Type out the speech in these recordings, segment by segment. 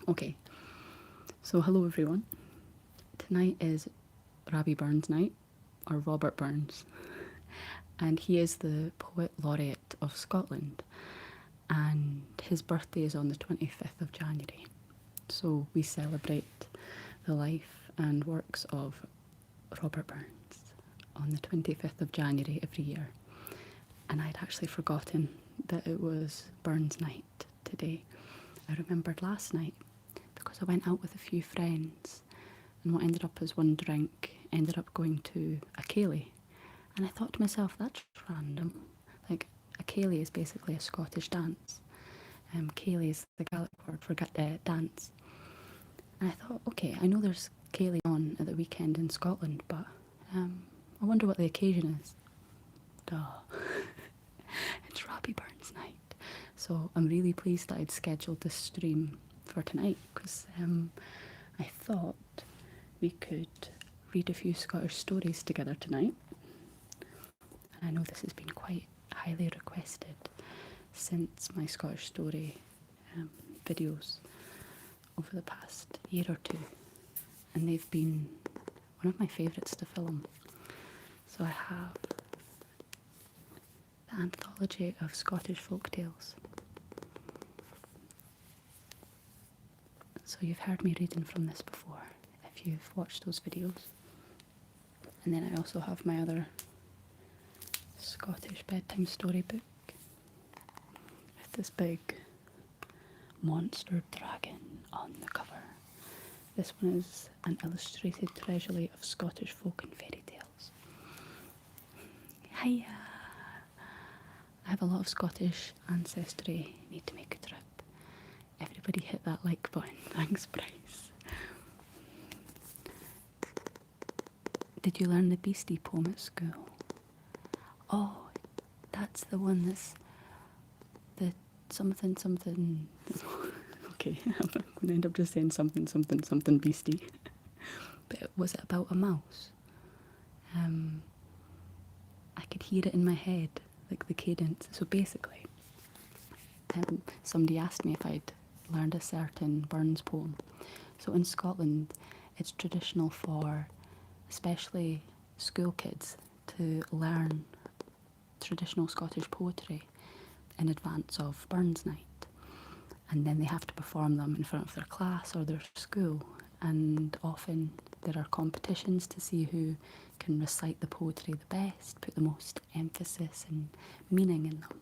Okay, so hello everyone. Tonight is Robbie Burns night, or Robert Burns, and he is the Poet Laureate of Scotland, and his birthday is on the 25th of January. So we celebrate the life and works of Robert Burns on the 25th of January every year. And I'd actually forgotten that it was Burns night today. I remembered last night because I went out with a few friends, and what ended up as one drink ended up going to a ceilidh. And I thought to myself, that's random. Like, a ceilidh is basically a Scottish dance. Ceilidh is the Gaelic word for dance. And I thought, okay, I know there's ceilidh on at the weekend in Scotland, but I wonder what the occasion is. Duh. It's Robbie Burns night. So I'm really pleased that I'd scheduled this stream for tonight, because I thought we could read a few Scottish stories together tonight. And I know this has been quite highly requested since my Scottish story videos over the past year or two, and they've been one of my favourites to film. So I have the anthology of Scottish folktales. So you've heard me reading from this before if you've watched those videos. And then I also have my other Scottish bedtime storybook with this big monster dragon on the cover. This one is an illustrated treasury of Scottish folk and fairy tales. Hiya! I have a lot of Scottish ancestry. Need to make a trip. Everybody hit that like button. Thanks, Bryce. Did you learn the Beastie poem at school? Oh, that's the one that's the something something. Okay, I'm going to end up just saying something something something beastie. But was it about a mouse? I could hear it in my head, like the cadence. So basically, somebody asked me if I'd learned a certain Burns poem. So in Scotland, it's traditional for especially school kids to learn traditional Scottish poetry in advance of Burns night. And then they have to perform them in front of their class or their school. And often there are competitions to see who can recite the poetry the best, put the most emphasis and meaning in them.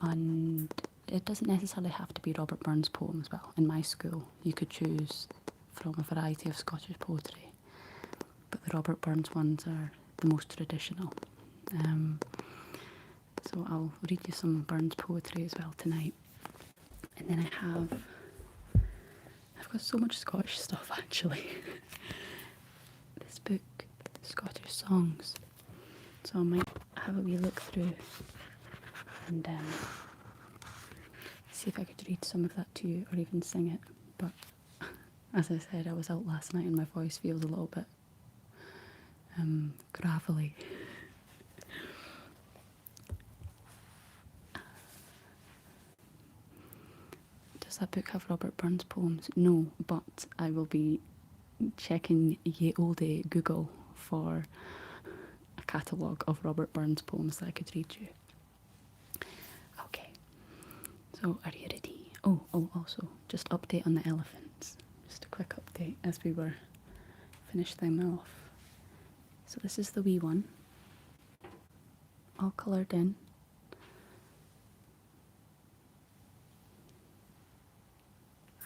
And it doesn't necessarily have to be Robert Burns poems. Well, in my school, you could choose from a variety of Scottish poetry, but the Robert Burns ones are the most traditional. So I'll read you some Burns poetry as well tonight. And then I've got so much Scottish stuff actually. This book, Scottish Songs. So I might have a wee look through and see if I could read some of that to you or even sing it. But as I said, I was out last night and my voice feels a little bit gravelly. Does that book have Robert Burns poems? No, but I will be checking ye olde Google for a catalogue of Robert Burns poems that I could read you. Okay, so are you ready? Oh, also, just update on the elephants. Just a quick update as we were finished them off. So this is the wee one, all coloured in.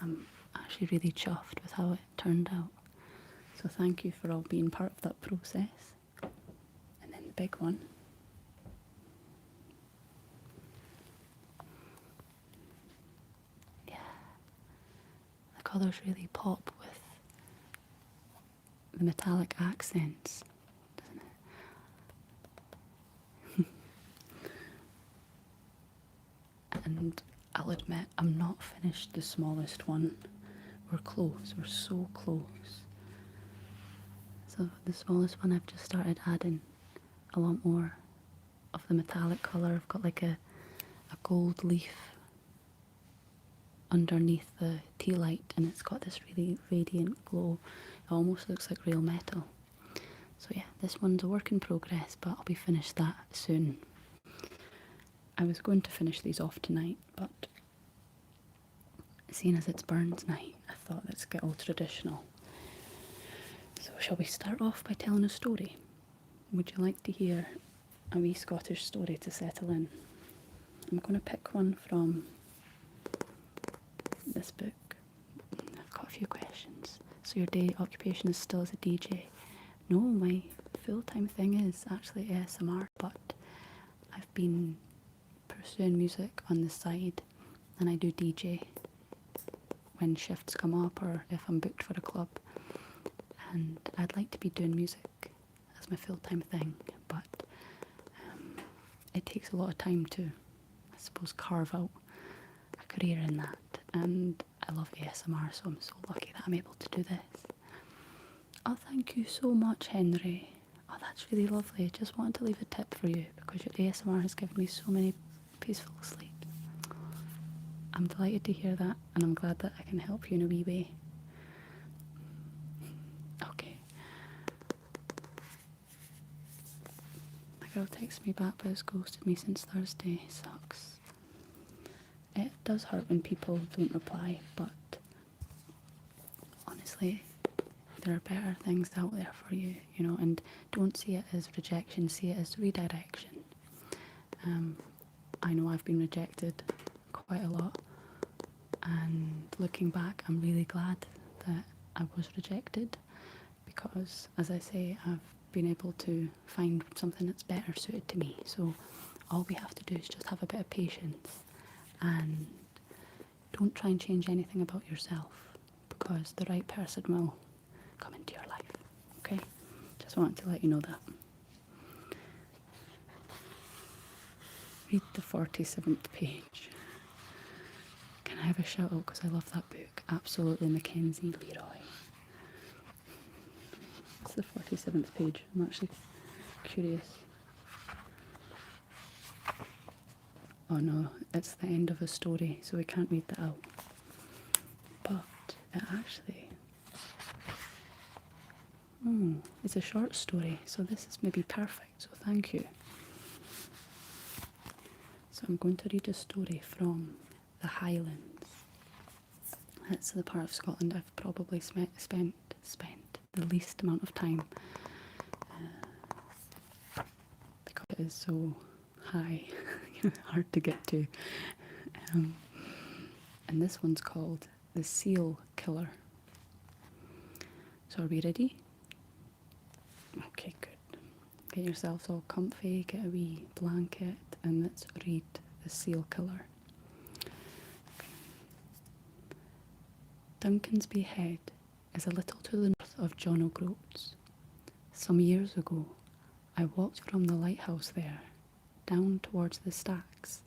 I'm actually really chuffed with how it turned out. So thank you for all being part of that process. And then the big one. Yeah. The colours really pop with the metallic accents, doesn't it? And I'll admit, I'm not finished the smallest one. We're close, we're so close. So the smallest one, I've just started adding a lot more of the metallic colour. I've got like a gold leaf underneath the tea light, and it's got this really radiant glow. It almost looks like real metal. So yeah, this one's a work in progress, but I'll be finished that soon. I was going to finish these off tonight, but seeing as it's Burns night, I thought let's get all traditional. So shall we start off by telling a story? Would you like to hear a wee Scottish story to settle in? I'm going to pick one from this book. I've got a few questions. So your day occupation is still as a DJ? No, my full-time thing is actually ASMR, but I've been pursuing music on the side, and I do DJ when shifts come up or if I'm booked for a club. And I'd like to be doing music as my full-time thing, but it takes a lot of time to, I suppose, carve out a career in that. And I love ASMR, so I'm so lucky that I'm able to do this. Oh, thank you so much, Henry. Oh, that's really lovely. Just wanted to leave a tip for you because your ASMR has given me so many peaceful sleep. I'm delighted to hear that, and I'm glad that I can help you in a wee way. Okay. My girl texted me back but has ghosted me since Thursday. Sucks. It does hurt when people don't reply, but honestly, there are better things out there for you, you know, and don't see it as rejection, see it as redirection. I know I've been rejected quite a lot, and looking back, I'm really glad that I was rejected because, as I say, I've been able to find something that's better suited to me. So all we have to do is just have a bit of patience and don't try and change anything about yourself because the right person will come into your life, okay? Just wanted to let you know that. Read the 47th page. Can I have a shout out because I love that book? Absolutely, Mackenzie Leroy. It's the 47th page. I'm actually curious. Oh no, it's the end of a story, so we can't read that out. But it actually... it's a short story, so this is maybe perfect, so thank you. So I'm going to read a story from the Highlands. That's the part of Scotland I've probably spent the least amount of time because it is so high, hard to get to. And this one's called The Seal Killer. So are we ready? Okay, good. Get yourselves all comfy, get a wee blanket, and let's read The Seal Killer. Okay. Duncansby Head is a little to the north of John O'Groats. Some years ago, I walked from the lighthouse there, down towards the stacks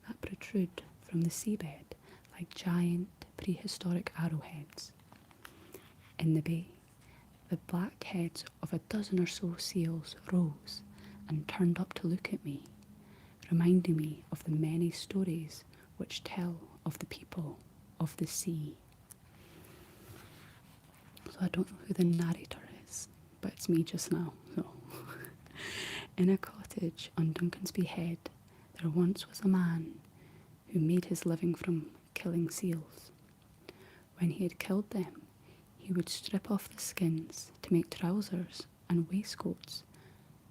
that protrude from the seabed like giant prehistoric arrowheads. In the bay, the black heads of a dozen or so seals rose and turned up to look at me, reminding me of the many stories which tell of the people of the sea. So I don't know who the narrator is, but it's me just now. So, in a cottage on Duncansby Head, there once was a man who made his living from killing seals. When he had killed them, he would strip off the skins to make trousers and waistcoats,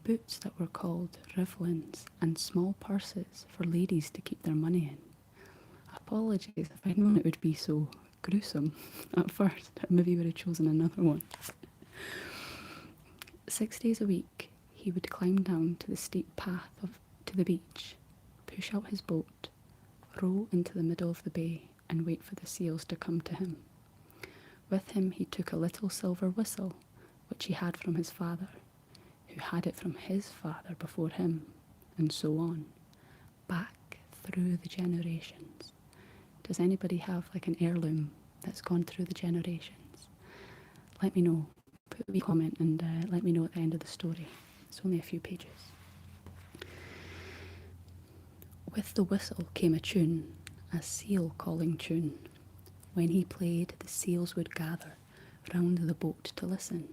boots that were called rivlins, and small purses for ladies to keep their money in. Apologies if I'd known it would be so gruesome at first. Maybe would have chosen another one. 6 days a week, he would climb down to the steep path to the beach, push out his boat, row into the middle of the bay, and wait for the seals to come to him. With him he took a little silver whistle, which he had from his father, who had it from his father before him, and so on, back through the generations. Does anybody have like an heirloom that's gone through the generations? Let me know. Put a wee comment and let me know at the end of the story. It's only a few pages. With the whistle came a tune, a seal calling tune. When he played, the seals would gather round the boat to listen.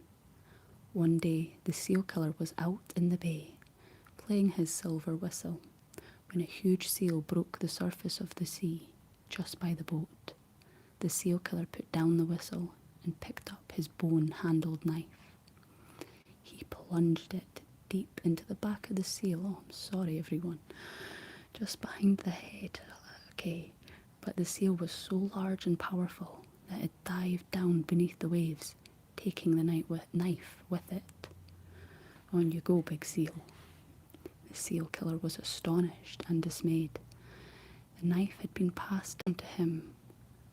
One day the seal killer was out in the bay, playing his silver whistle, when a huge seal broke the surface of the sea just by the boat. The seal killer put down the whistle and picked up his bone-handled knife. He plunged it deep into the back of the seal. Oh, I'm sorry, everyone. Just behind the head. Okay. But the seal was so large and powerful that it dived down beneath the waves, taking the knife with it. On you go, big seal. The seal killer was astonished and dismayed. The knife had been passed down to him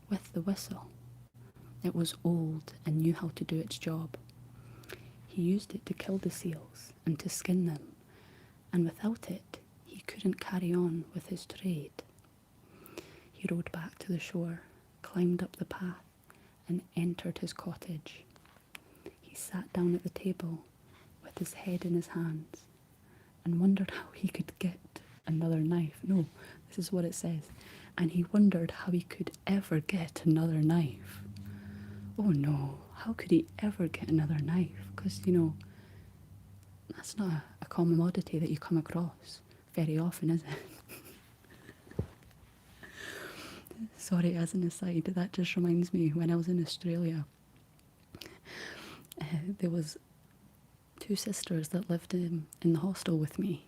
with the whistle. It was old and knew how to do its job. He used it to kill the seals and to skin them, and without it, he couldn't carry on with his trade. He rowed back to the shore, climbed up the path, and entered his cottage. He sat down at the table with his head in his hands and wondered how he could get another knife. No, this is what it says. And he wondered how he could ever get another knife. Oh no, how could he ever get another knife? Because, that's not a commodity that you come across very often, is it? Sorry, as an aside, that just reminds me, when I was in Australia, there was two sisters that lived in the hostel with me,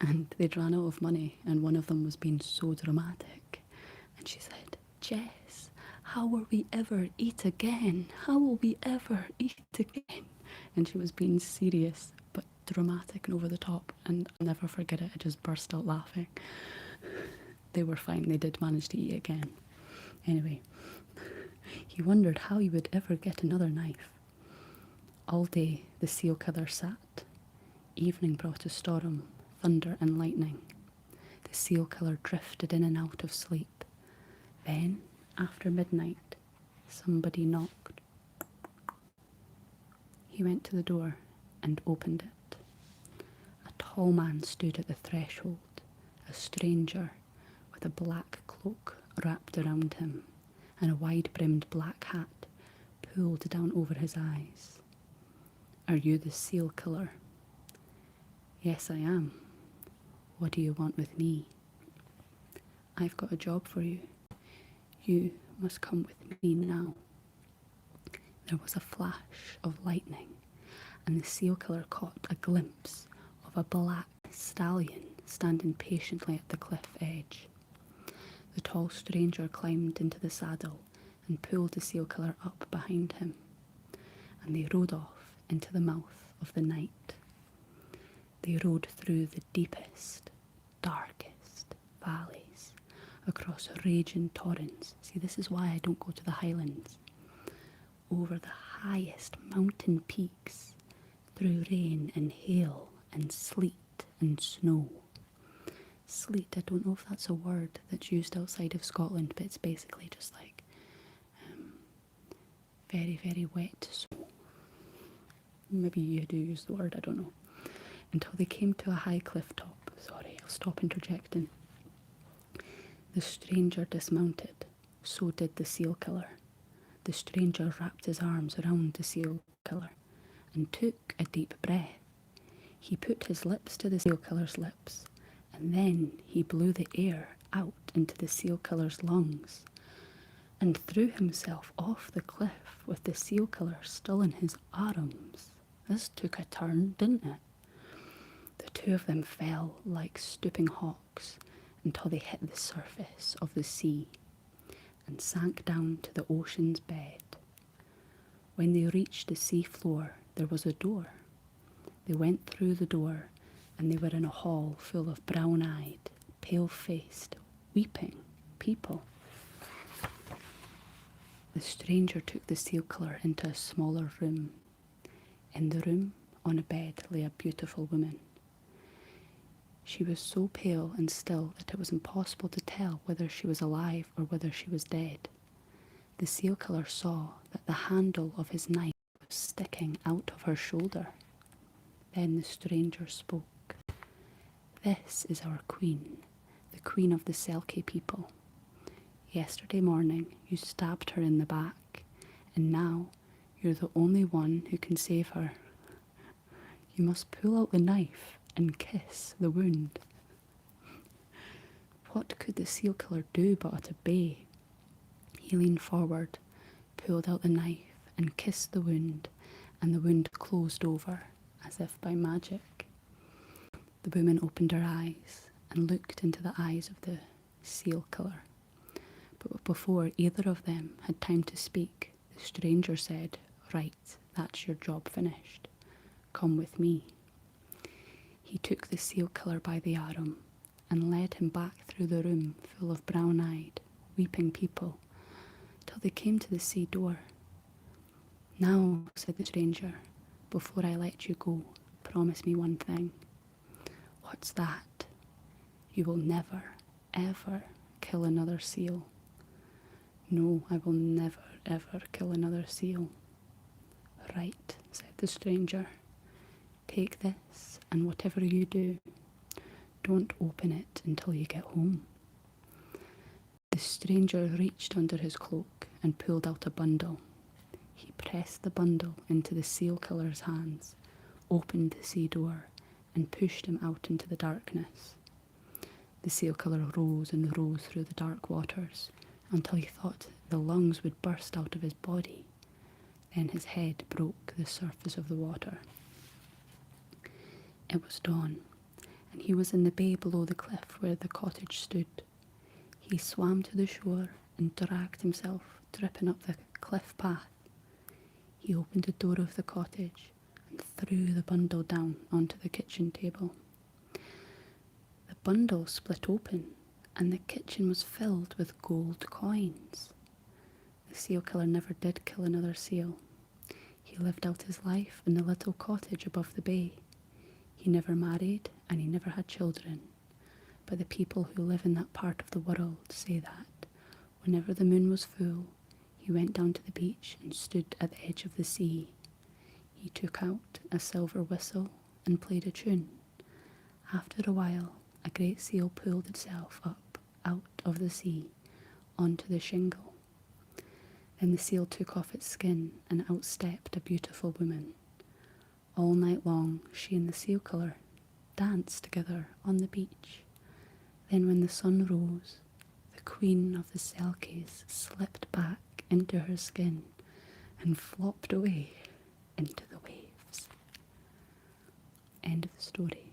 and they'd ran out of money, and one of them was being so dramatic, and she said, "Jess, how will we ever eat again? How will we ever eat again?" And she was being serious but dramatic and over the top, and I'll never forget it. I just burst out laughing. They were fine. They did manage to eat again. Anyway, he wondered how he would ever get another knife. All day the seal killer sat. Evening brought a storm, thunder and lightning. The seal killer drifted in and out of sleep. Then, after midnight, somebody knocked. He went to the door and opened it. A tall man stood at the threshold, a stranger with a black cloak wrapped around him and a wide-brimmed black hat pulled down over his eyes. "Are you the seal killer?" "Yes, I am. What do you want with me?" "I've got a job for you. You must come with me now." There was a flash of lightning, and the seal killer caught a glimpse of a black stallion standing patiently at the cliff edge. The tall stranger climbed into the saddle and pulled the seal killer up behind him, and they rode off into the mouth of the night. They rode through the deepest, darkest valleys, across raging torrents. See, this is why I don't go to the Highlands. Over the highest mountain peaks, through rain and hail and sleet and snow. Sleet, I don't know if that's a word that's used outside of Scotland, but it's basically just like very, very wet snow. Maybe you do use the word, I don't know. Until they came to a high cliff top. Sorry, I'll stop interjecting. The stranger dismounted. So did the seal killer. The stranger wrapped his arms around the seal killer and took a deep breath. He put his lips to the seal killer's lips, and then he blew the air out into the seal killer's lungs and threw himself off the cliff with the seal killer still in his arms. This took a turn, didn't it? The two of them fell like stooping hawks until they hit the surface of the sea and sank down to the ocean's bed. When they reached the sea floor, there was a door. They went through the door, and they were in a hall full of brown-eyed, pale-faced, weeping people. The stranger took the seal killer into a smaller room. In the room, on a bed, lay a beautiful woman. She was so pale and still that it was impossible to tell whether she was alive or whether she was dead. The seal killer saw that the handle of his knife was sticking out of her shoulder. Then the stranger spoke. "This is our queen, the queen of the Selkie people. Yesterday morning you stabbed her in the back, and now you're the only one who can save her. You must pull out the knife and kiss the wound. What could the seal killer do but obey? He leaned forward, pulled out the knife and kissed the wound, and the wound closed over as if by magic. The woman opened her eyes and looked into the eyes of the seal killer. But before either of them had time to speak, the stranger said, "Right, that's your job finished. Come with me." He took the seal killer by the arm and led him back through the room full of brown-eyed, weeping people, till they came to the sea door. "Now," said the stranger, "before I let you go, promise me one thing." "What's that?" "You will never, ever kill another seal." "No, I will never, ever kill another seal." "Right," said the stranger. "Take this, and whatever you do, don't open it until you get home." The stranger reached under his cloak and pulled out a bundle. He pressed the bundle into the seal killer's hands, opened the sea door, and pushed him out into the darkness. The seal killer rose and rose through the dark waters until he thought the lungs would burst out of his body. Then his head broke the surface of the water. It was dawn, and he was in the bay below the cliff where the cottage stood. He swam to the shore and dragged himself dripping up the cliff path. He opened the door of the cottage and threw the bundle down onto the kitchen table. The bundle split open, and the kitchen was filled with gold coins. The seal killer never did kill another seal. He lived out his life in the little cottage above the bay. He never married, and he never had children. But the people who live in that part of the world say that whenever the moon was full, he went down to the beach and stood at the edge of the sea. He took out a silver whistle and played a tune. After a while, a great seal pulled itself up out of the sea onto the shingle. Then the seal took off its skin and outstepped a beautiful woman. All night long, she and the seal killer danced together on the beach. Then when the sun rose, the queen of the Selkies slipped back into her skin and flopped away into the waves. End of the story.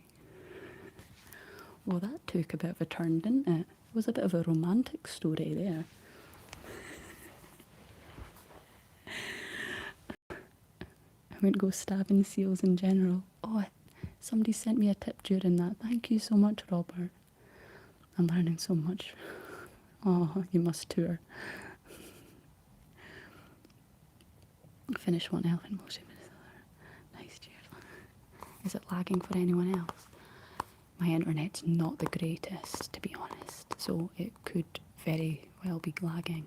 Well, that took a bit of a turn, didn't it? It was a bit of a romantic story there. I wouldn't go stabbing seals in general. Oh, somebody sent me a tip during that. Thank you so much, Robert. I'm learning so much. Oh, you must tour. Finish one elephant motion. Nice, cheers. Is it lagging for anyone else? My internet's not the greatest, to be honest, so it could very well be lagging.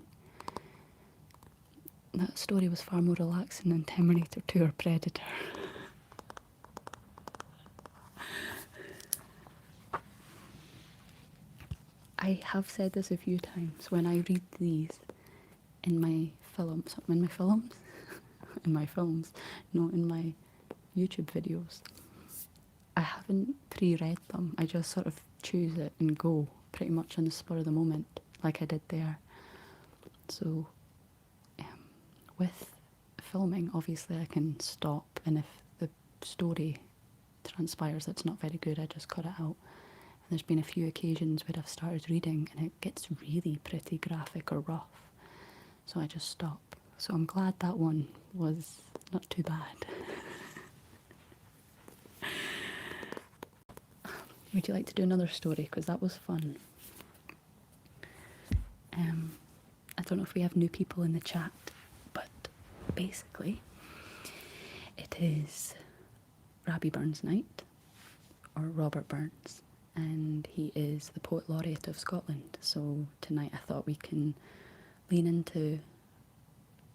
That story was far more relaxing than Terminator 2 or Predator. I have said this a few times when I read these in my films, in my YouTube videos. I haven't pre-read them, I just sort of choose it and go pretty much on the spur of the moment, like I did there. So with filming, obviously I can stop, and if the story transpires that's not very good, I just cut it out. And there's been a few occasions where I've started reading and it gets really pretty graphic or rough, so I just stop. So I'm glad that one was not too bad. Would you like to do another story? Because that was fun. I don't know if we have new people in the chat, but basically it is Robbie Burns' night, or Robert Burns, and he is the Poet Laureate of Scotland. So tonight I thought we can lean into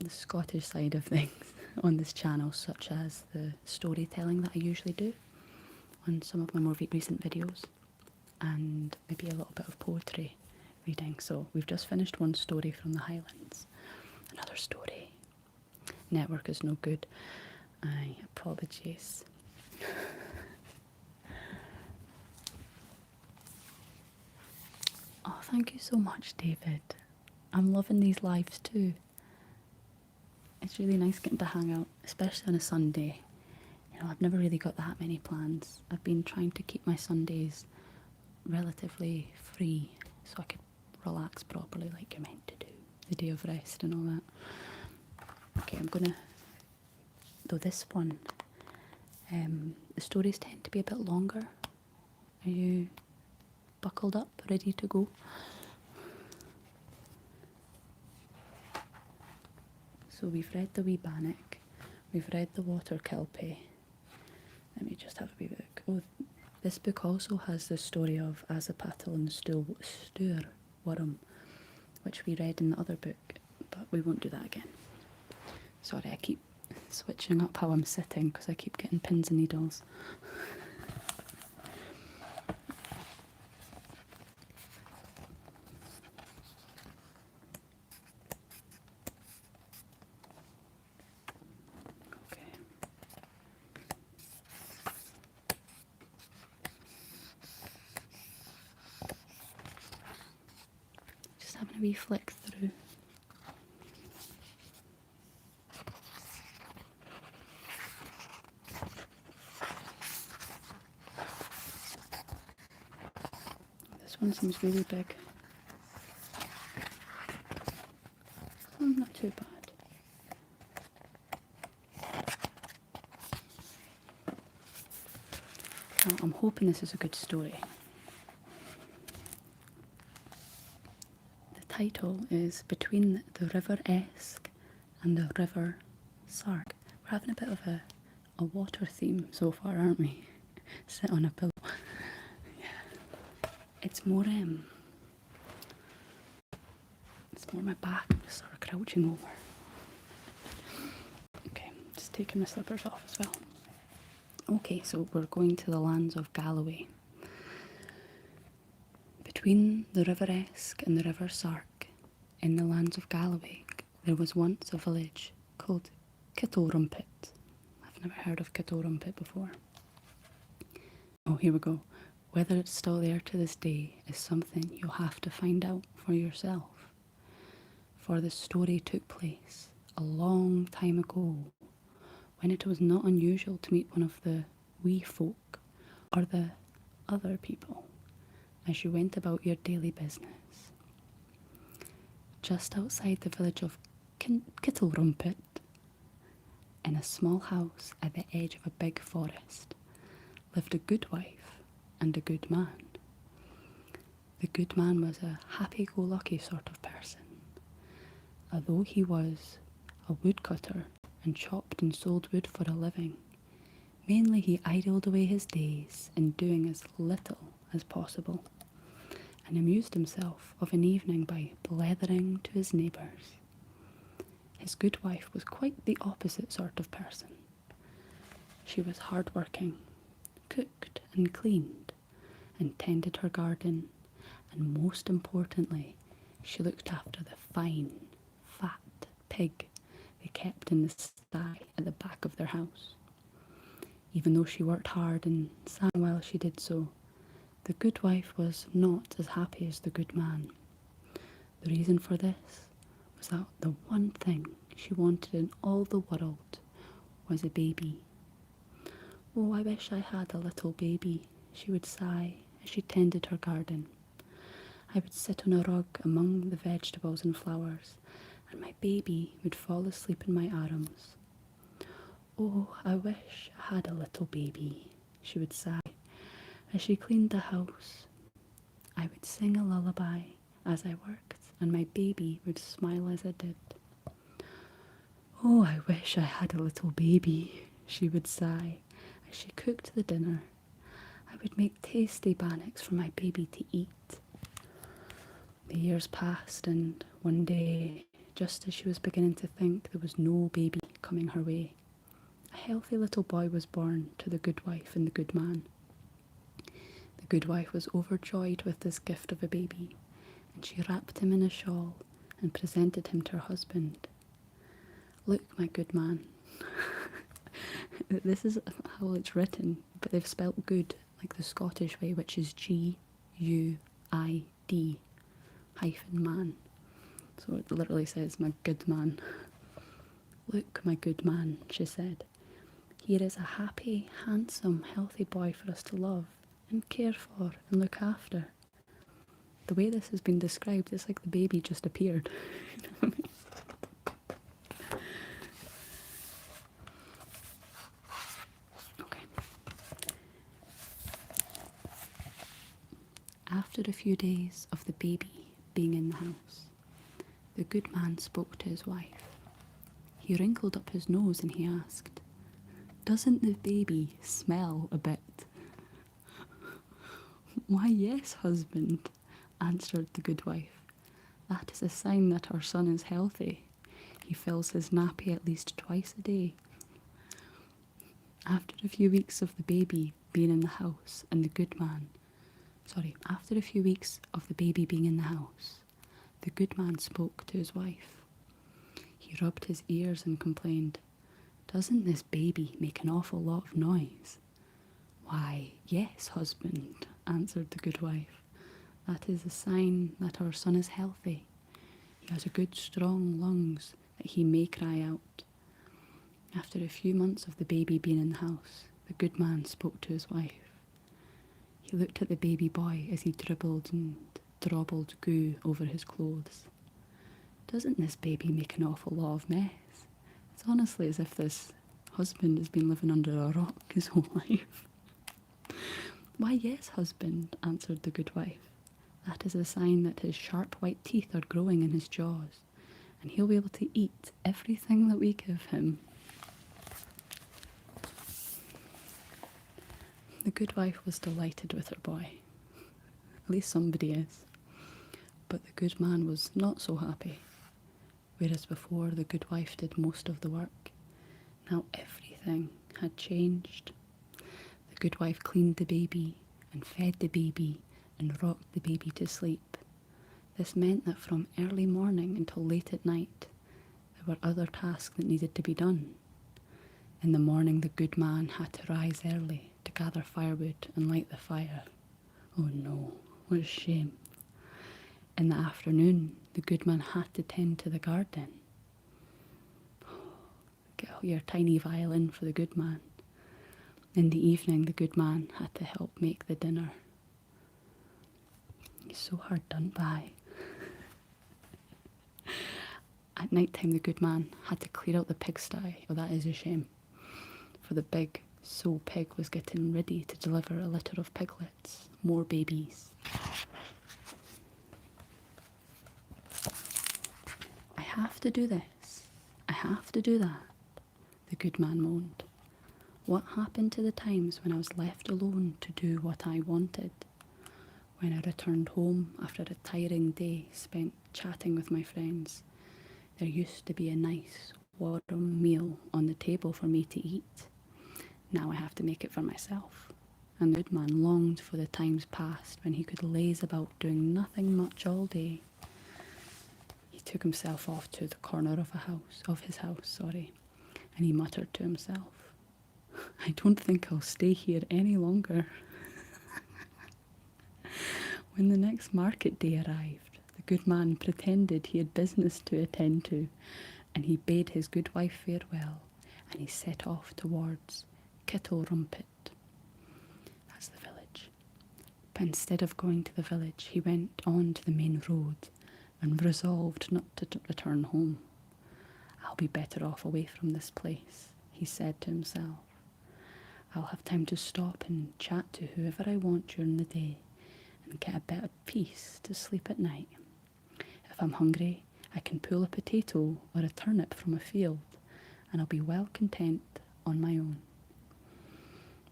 the Scottish side of things on this channel, such as the storytelling that I usually do on some of my more recent videos, and maybe a little bit of poetry reading. So we've just finished one story from the Highlands. Another story. Network is no good. I apologies. Oh, thank you so much, David. I'm loving these lives too. It's really nice getting to hang out, especially on a Sunday. You know, I've never really got that many plans. I've been trying to keep my Sundays relatively free so I could relax properly like you're meant to do. The day of rest and all that. Okay, I'm gonna... Though this one, the stories tend to be a bit longer. Are you buckled up, ready to go? So we've read the Wee Bannock, we've read the Water Kelpie. Let me just have a wee look. Oh, this book also has the story of Azapatl and the Stour Worm, which we read in the other book, but we won't do that again. Sorry, I keep switching up how I'm sitting because I keep getting pins and needles. Okay. Just having a wee flick through. This one seems really big. Not too bad. Well, I'm hoping this is a good story. The title is Between the River Esk and the River Sark. We're having a bit of a water theme so far, aren't we? Sit on a pillow. Yeah. It's more my back and sort of crouching over. Okay, just taking my slippers off as well. Okay, so we're going to the lands of Galloway. Between the River Esk and the River Sark, in the lands of Galloway, there was once a village called Kittlerumpet. I've never heard of Kittlerumpet before. Oh, here we go. Whether it's still there to this day is something you'll have to find out for yourself. For the story took place a long time ago, when it was not unusual to meet one of the wee folk or the other people as you went about your daily business. Just outside the village of Kittlerumpet, in a small house at the edge of a big forest, lived a good wife and a good man. The good man was a happy-go-lucky sort of person. Although he was a woodcutter and chopped and sold wood for a living, mainly he idled away his days in doing as little as possible, and amused himself of an evening by blethering to his neighbours. His good wife was quite the opposite sort of person. She was hard-working, cooked and cleaned, and tended her garden, and most importantly, she looked after the fine, fat pig they kept in the sty at the back of their house. Even though she worked hard and sang while she did so, the good wife was not as happy as the good man. The reason for this was that the one thing she wanted in all the world was a baby. "Oh, I wish I had a little baby," she would sigh as she tended her garden. "I would sit on a rug among the vegetables and flowers, and my baby would fall asleep in my arms. Oh, I wish I had a little baby," she would sigh as she cleaned the house. "I would sing a lullaby as I worked, and my baby would smile as I did. Oh, I wish I had a little baby," she would sigh as she cooked the dinner. "I would make tasty bannocks for my baby to eat." The years passed, and one day, just as she was beginning to think there was no baby coming her way, a healthy little boy was born to the good wife and the good man. The good wife was overjoyed with this gift of a baby, and she wrapped him in a shawl and presented him to her husband. "Look, my good man." This is how it's written, but they've spelt good like the Scottish way, which is G-U-I-D -man. So it literally says, "my good man." "Look, my good man," she said. "Here is a happy, handsome, healthy boy for us to love and care for and look after." The way this has been described, it's like the baby just appeared. You know what I mean? Okay. After a few days of the baby being in the house, the good man spoke to his wife. He wrinkled up his nose and he asked, "Doesn't the baby smell a bit?" "Why, yes, husband," answered the good wife. "That is a sign that our son is healthy. He fills his nappy at least twice a day." After a few weeks of the baby being in the house and the good man, after a few weeks of the baby being in the house, the good man spoke to his wife. He rubbed his ears and complained, "Doesn't this baby make an awful lot of noise?" "Why, yes, husband," answered the good wife. "That is a sign that our son is healthy. He has a good strong lungs that he may cry out." After a few months of the baby being in the house, the good man spoke to his wife. He looked at the baby boy as he dribbled and drobbled goo over his clothes. "Doesn't this baby make an awful lot of mess?" It's honestly as if this husband has been living under a rock his whole life. "Why, yes, husband," answered the good wife. "That is a sign that his sharp white teeth are growing in his jaws, and he'll be able to eat everything that we give him." The good wife was delighted with her boy. At least somebody is. But the good man was not so happy. Whereas before the good wife did most of the work, now everything had changed. The good wife cleaned the baby and fed the baby and rocked the baby to sleep. This meant that from early morning until late at night, there were other tasks that needed to be done. In the morning, the good man had to rise early to gather firewood and light the fire. Oh no, what a shame. In the afternoon, the good man had to tend to the garden. Get out your tiny violin for the good man. In the evening, the good man had to help make the dinner. He's so hard done by. At night time, the good man had to clear out the pigsty. Oh, that is a shame. For the big sow pig was getting ready to deliver a litter of piglets, more babies. "I have to do this. I have to do that," the good man moaned. "What happened to the times when I was left alone to do what I wanted? When I returned home after a tiring day spent chatting with my friends, there used to be a nice, warm meal on the table for me to eat. Now I have to make it for myself." And the good man longed for the times past when he could laze about doing nothing much all day. He took himself off to the corner of his house, and he muttered to himself, "I don't think I'll stay here any longer." When the next market day arrived, the good man pretended he had business to attend to, and he bade his good wife farewell, and he set off towards Rumpet. That's the village. But instead of going to the village, he went on to the main road and resolved not to return home. "I'll be better off away from this place," he said to himself. "I'll have time to stop and chat to whoever I want during the day and get a bit of peace to sleep at night. If I'm hungry, I can pull a potato or a turnip from a field, and I'll be well content on my own."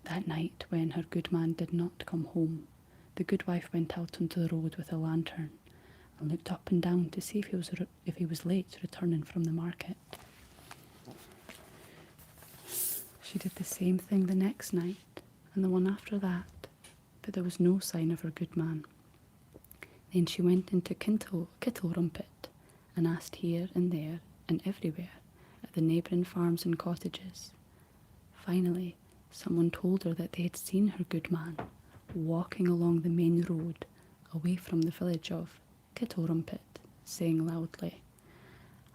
That night, when her good man did not come home, the good wife went out onto the road with a lantern and looked up and down to see if he was late returning from the market. She did the same thing the next night and the one after that, but there was no sign of her good man. Then she went into Kittle Rumpet and asked here and there and everywhere at the neighbouring farms and cottages. Finally, someone told her that they had seen her good man walking along the main road away from the village of Kittle Rumpet, saying loudly,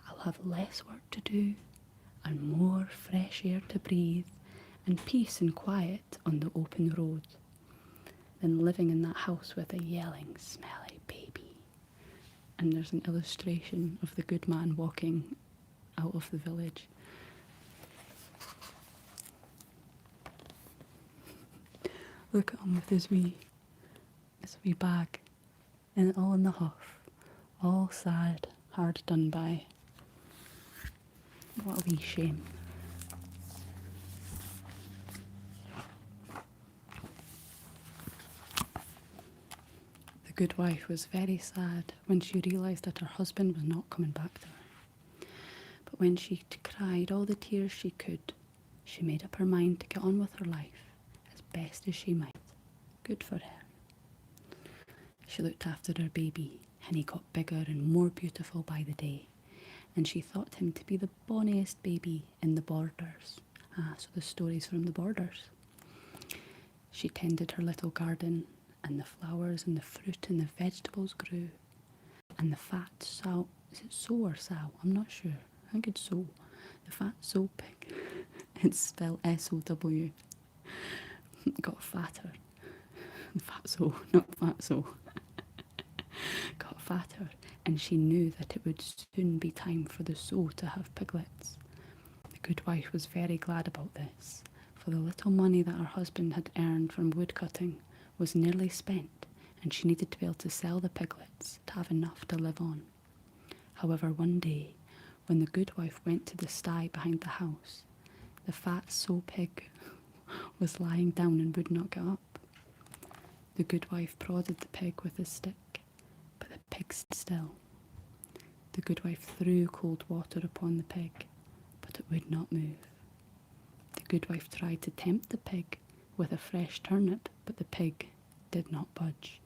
"I'll have less work to do and more fresh air to breathe and peace and quiet on the open road than living in that house with a yelling, smelly baby." And there's an illustration of the good man walking out of the village. Look at him with his wee bag, and all in the huff, all sad, hard done by. What a wee shame. The good wife was very sad when she realised that her husband was not coming back to her. But when she cried all the tears she could, she made up her mind to get on with her life as best as she might. Good for her. She looked after her baby, and he got bigger and more beautiful by the day, and she thought him to be the bonniest baby in the Borders. So the stories from the Borders. She tended her little garden, and the flowers and the fruit and the vegetables grew, and the fat sow, is it sow or sow? I'm not sure. I think it's sow. The fat sow pig. It's spelled S-O-W. Got fatter. Fat sow, not fat sow. Got fatter, and she knew that it would soon be time for the sow to have piglets. The good wife was very glad about this, for the little money that her husband had earned from woodcutting was nearly spent, and she needed to be able to sell the piglets to have enough to live on. However, one day, when the good wife went to the sty behind the house, the fat sow pig was lying down and would not get up. The good wife prodded the pig with a stick, but the pig stood still. The good wife threw cold water upon the pig, but it would not move. The good wife tried to tempt the pig with a fresh turnip, but the pig did not budge.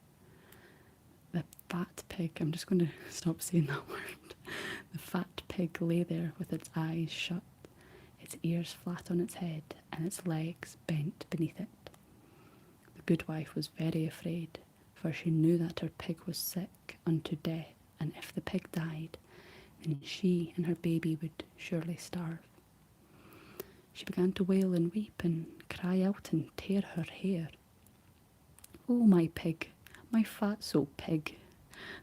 The fat pig, I'm just going to stop saying that word. The fat pig lay there with its eyes shut, its ears flat on its head, and its legs bent beneath it. The good wife was very afraid, for she knew that her pig was sick unto death, and if the pig died, then she and her baby would surely starve. She began to wail and weep and cry out and tear her hair. "Oh, my pig, my fatso pig,"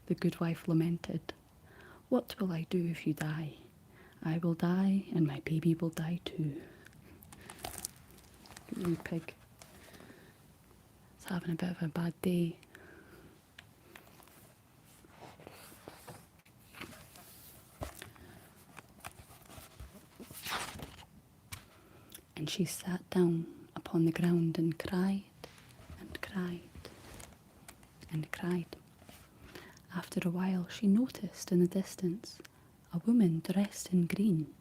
the good wife lamented. "What will I do if you die? I will die, and my baby will die too." Wee pig. It's having a bit of a bad day. And she sat down upon the ground and cried and cried and cried. After a while, she noticed in the distance a woman dressed in green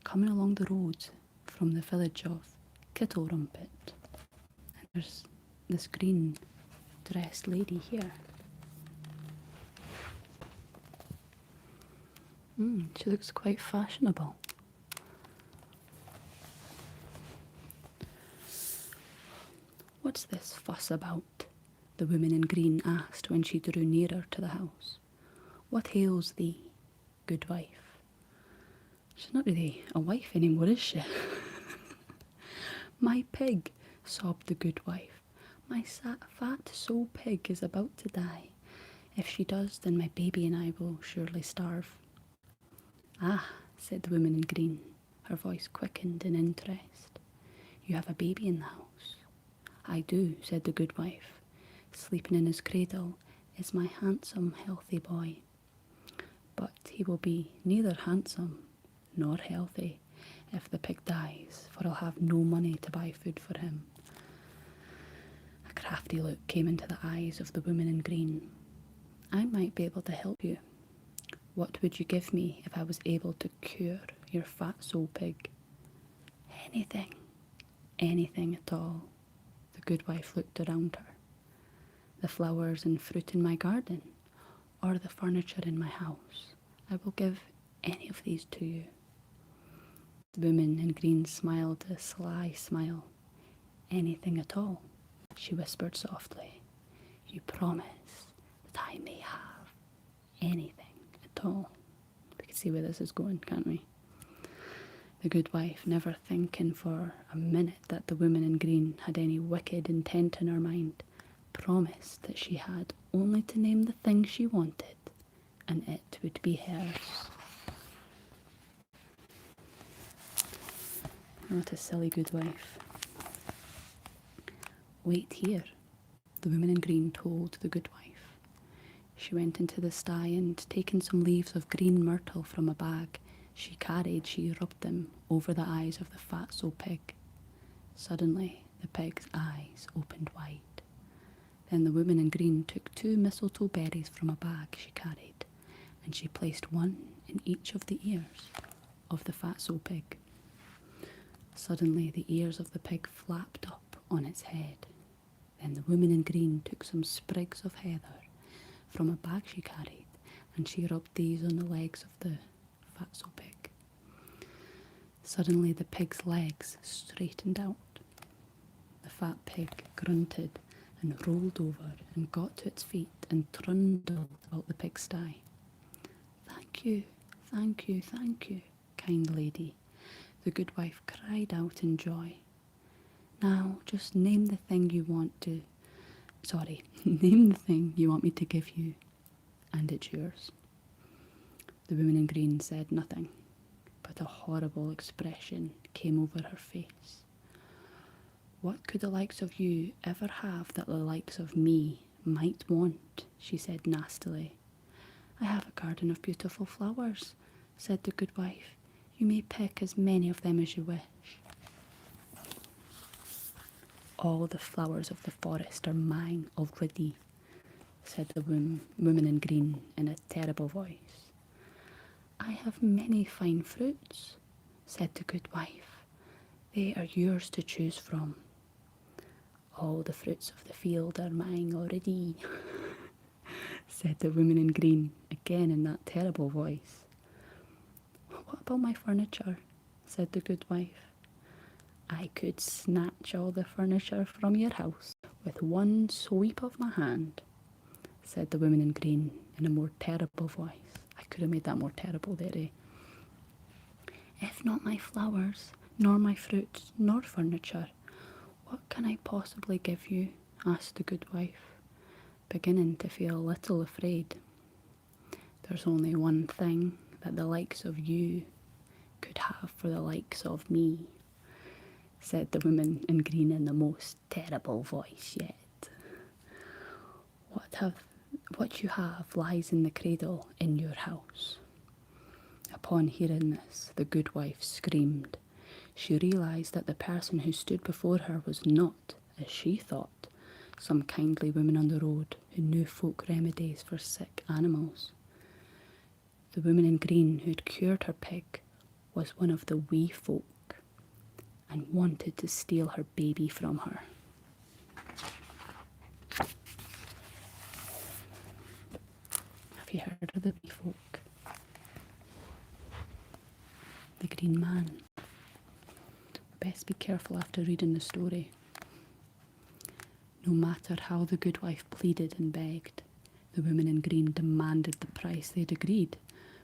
coming along the road from the village of Kittlerumpet. And there's this green dressed lady here. She looks quite fashionable. "What's this fuss about?" the woman in green asked when she drew nearer to the house. "What ails thee, good wife?" She's not really a wife anymore, is she? "My pig," sobbed the good wife. "My fat sow pig is about to die. If she does, then my baby and I will surely starve." "Ah," said the woman in green, her voice quickened in interest. "You have a baby in the house?" "I do," said the good wife. "Sleeping in his cradle is my handsome, healthy boy. But he will be neither handsome nor healthy if the pig dies, for I'll have no money to buy food for him." A crafty look came into the eyes of the woman in green. "I might be able to help you. What would you give me if I was able to cure your fat soul pig?" "Anything, anything at all." The good wife looked around her. "The flowers and fruit in my garden, or the furniture in my house. I will give any of these to you. The woman in green smiled a sly smile. Anything at all, she whispered softly. You promise that I may have anything at all. We can see where this is going, can't we? The good wife, never thinking for a minute that the woman in green had any wicked intent in her mind, promised that she had only to name the thing she wanted, and it would be hers. What a silly good wife. Wait here, the woman in green told the good wife. She went into the sty and, taking some leaves of green myrtle from a bag she carried, she rubbed them over the eyes of the fatso pig. Suddenly, the pig's eyes opened wide. Then the woman in green took 2 mistletoe berries from a bag she carried, and she placed one in each of the ears of the fatso pig. Suddenly, the ears of the pig flapped up on its head. Then the woman in green took some sprigs of heather from a bag she carried, and she rubbed these on the legs of the fatso pig. Suddenly, the pig's legs straightened out. The fat pig grunted and rolled over and got to its feet and trundled about the pigsty. Thank you, thank you, thank you, kind lady, the good wife cried out in joy. Now, just name the thing you want to... name the thing you want me to give you, and it's yours. The woman in green said nothing, but a horrible expression came over her face. What could the likes of you ever have that the likes of me might want? She said nastily. I have a garden of beautiful flowers, said the good wife. You may pick as many of them as you wish. All the flowers of the forest are mine already, said the woman in green in a terrible voice. I have many fine fruits, said the good wife. They are yours to choose from. All the fruits of the field are mine already, said the woman in green, again in that terrible voice. What about my furniture? Said the good wife. I could snatch all the furniture from your house with one sweep of my hand, said the woman in green in a more terrible voice. I could have made that more terrible there, eh? If not my flowers, nor my fruits, nor furniture, what can I possibly give you? Asked the good wife, beginning to feel a little afraid. There's only one thing that the likes of you could have for the likes of me, said the woman in green in the most terrible voice yet. What you have lies in the cradle in your house. Upon hearing this, the good wife screamed. She realised that the person who stood before her was not, as she thought, some kindly woman on the road who knew folk remedies for sick animals. The woman in green who'd cured her pig was one of the wee folk and wanted to steal her baby from her. Have you heard of the wee folk? The green man. Best be careful after reading the story. No matter how the good wife pleaded and begged, the woman in green demanded the price they'd agreed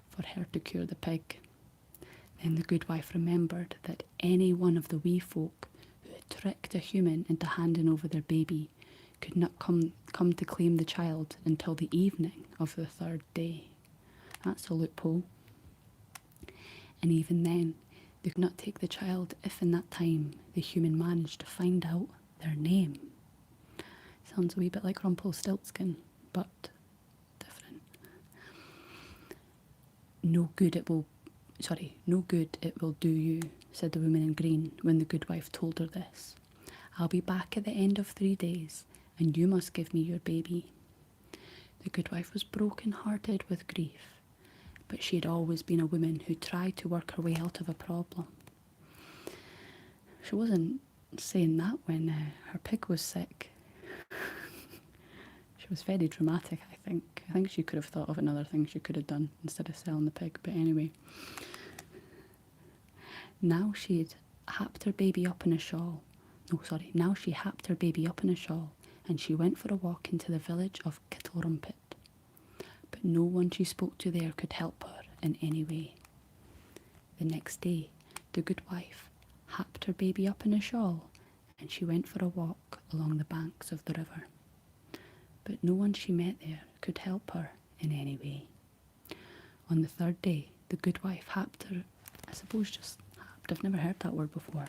for her to cure the pig. Then the good wife remembered that any one of the wee folk who had tricked a human into handing over their baby could not come to claim the child until the evening of the 3rd day. That's a loophole. And even then, they could not take the child if in that time the human managed to find out their name. Sounds a wee bit like Rumpelstiltskin, but different. No good it will do you, said the woman in green when the good wife told her this. I'll be back at the end of 3 days, and you must give me your baby. The good wife was broken-hearted with grief, but she had always been a woman who tried to work her way out of a problem. She wasn't saying that when her pig was sick. She was very dramatic, I think. I think she could have thought of another thing she could have done instead of selling the pig, but anyway. Now she'd happed her baby up in a shawl. No, sorry. Now she happed her baby up in a shawl, and she went for a walk into the village of Kittlerumpet. But no one she spoke to there could help her in any way. The next day, the good wife happed her baby up in a shawl, and she went for a walk along the banks of the river. But no one she met there could help her in any way. On the third day, the good wife happed her, I suppose just happed, I've never heard that word before,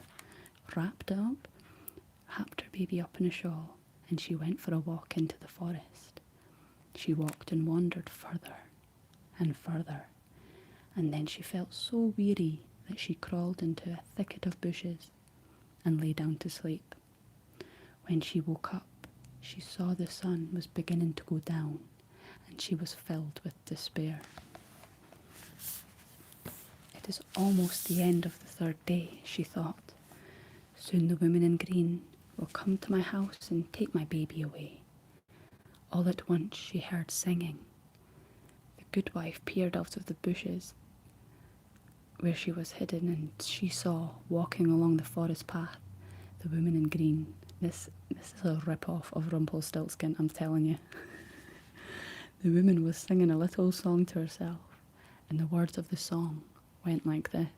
wrapped it up, happed her baby up in a shawl, and she went for a walk into the forest. She walked and wandered further and further, and then she felt so weary that she crawled into a thicket of bushes and lay down to sleep. When she woke up, she saw the sun was beginning to go down, and she was filled with despair. It is almost the end of the third day, she thought. Soon the woman in green will come to my house and take my baby away. All at once she heard singing. The good wife peered out of the bushes where she was hidden, and she saw, walking along the forest path, the woman in green. This is a rip-off of Rumpelstiltskin, I'm telling you. The woman was singing a little song to herself, and the words of the song went like this.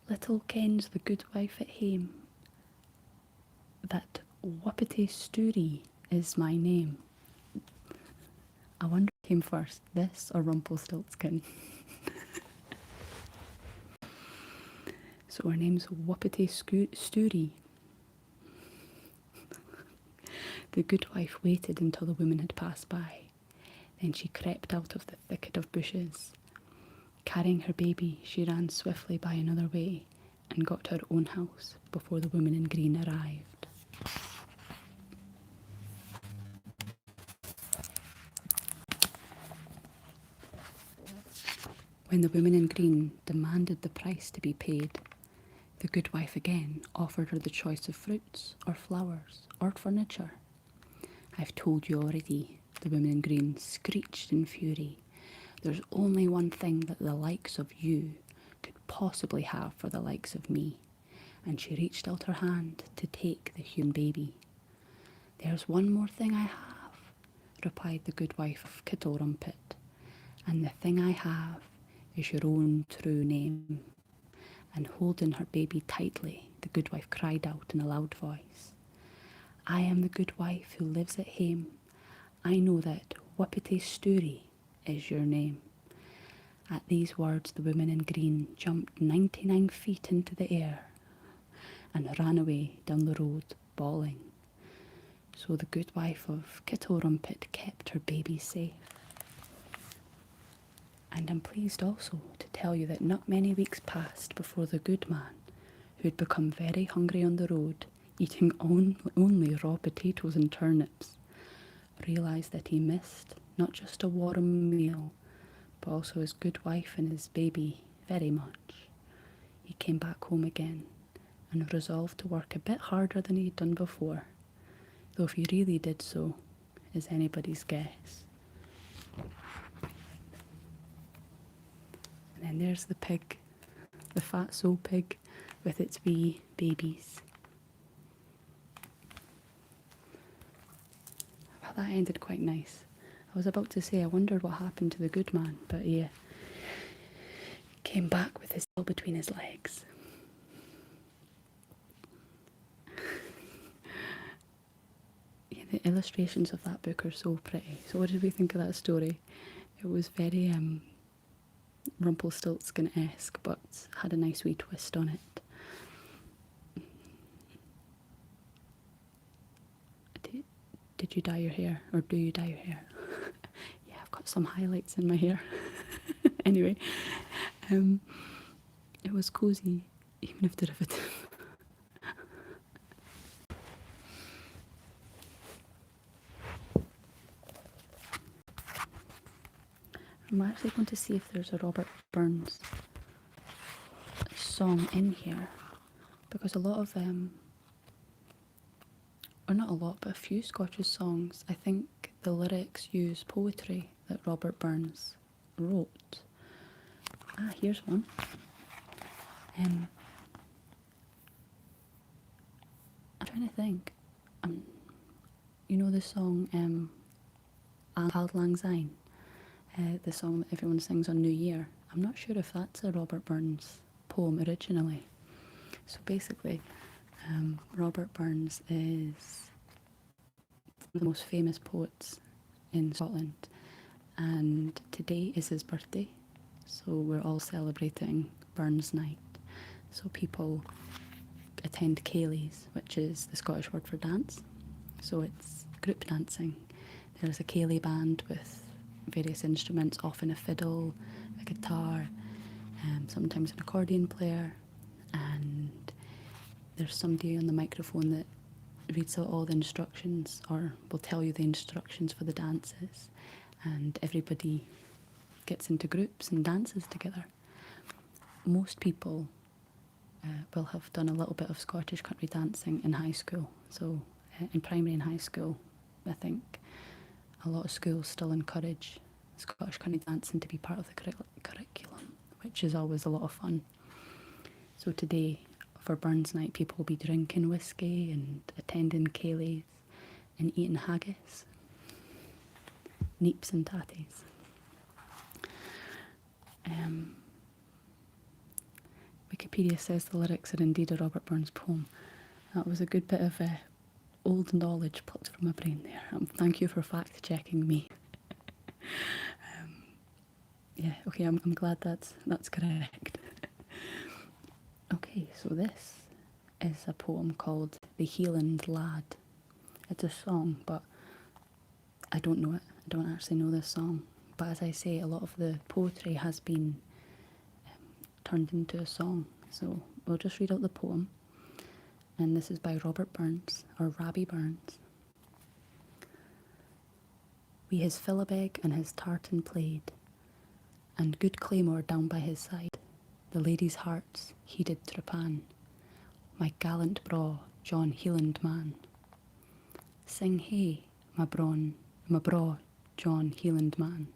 Little kens the good wife at hame, that Whuppity Stoorie is my name. I wonder what came first, this or Rumpelstiltskin? So her name's Whuppity Stoorie. The good wife waited until the woman had passed by. Then she crept out of the thicket of bushes. Carrying her baby, she ran swiftly by another way and got to her own house before the woman in green arrived. When the woman in green demanded the price to be paid, the good wife again offered her the choice of fruits or flowers or furniture. I've told you already, the woman in green screeched in fury. There's only one thing that the likes of you could possibly have for the likes of me. And she reached out her hand to take the human baby. There's one more thing I have, replied the good wife of Kittlerumpet, and the thing I have is your own true name. And holding her baby tightly, the good wife cried out in a loud voice, I am the good wife who lives at hame. I know that Whuppity Stoorie is your name. At these words, the woman in green jumped 99 feet into the air and ran away down the road, bawling. So the good wife of Kittlerumpet kept her baby safe. And I'm pleased also to tell you that not many weeks passed before the good man, who had become very hungry on the road, eating only raw potatoes and turnips, realised that he missed not just a warm meal, but also his good wife and his baby very much. He came back home again and resolved to work a bit harder than he'd done before, though if he really did so is anybody's guess. And then there's the pig, the fatso pig with its wee babies. Well, that ended quite nice. I was about to say, I wondered what happened to the good man, but yeah, came back with his tail between his legs. Yeah, the illustrations of that book are so pretty. So what did we think of that story? It was very Rumpelstiltskin-esque, but had a nice wee twist on it. Did you dye your hair? Or do you dye your hair? Yeah, I've got some highlights in my hair. Anyway, it was cosy, even if derivative. I'm actually going to see if there's a Robert Burns song in here, because a lot of or not a lot, but a few Scottish songs, I think the lyrics use poetry that Robert Burns wrote. Ah, here's one. I'm trying to think. You know the song Auld Lang Syne? The song that everyone sings on New Year. I'm not sure if that's a Robert Burns poem originally. So basically, Robert Burns is one of the most famous poets in Scotland, and today is his birthday, so we're all celebrating Burns Night. So people attend ceilidhs, which is the Scottish word for dance. So it's group dancing. There's a ceilidh band with various instruments, often a fiddle, a guitar, sometimes an accordion player, and there's somebody on the microphone that reads out all the instructions, or will tell you the instructions for the dances, and everybody gets into groups and dances together. Most people will have done a little bit of Scottish country dancing in high school. So in primary and high school, I think a lot of schools still encourage Scottish country dancing to be part of the curriculum, which is always a lot of fun. So today, for Burns Night, people will be drinking whiskey and attending ceilidhs and eating haggis, neeps and tatties. Wikipedia says the lyrics are indeed a Robert Burns poem. That was a good bit of old knowledge plucked from my brain there. Thank you for fact checking me. Yeah, okay, I'm glad that's correct. Okay, so this is a poem called The Hieland Lad. It's a song, but I don't know it. I don't actually know this song. But as I say, a lot of the poetry has been turned into a song. So we'll just read out the poem. And this is by Robert Burns, or Robbie Burns. Wi his fillibeg and his tartan plaid, and good claymore down by his side, the ladies' hearts he did trepan, my gallant braw John Hieland man. Sing hey, my braw John Hieland man.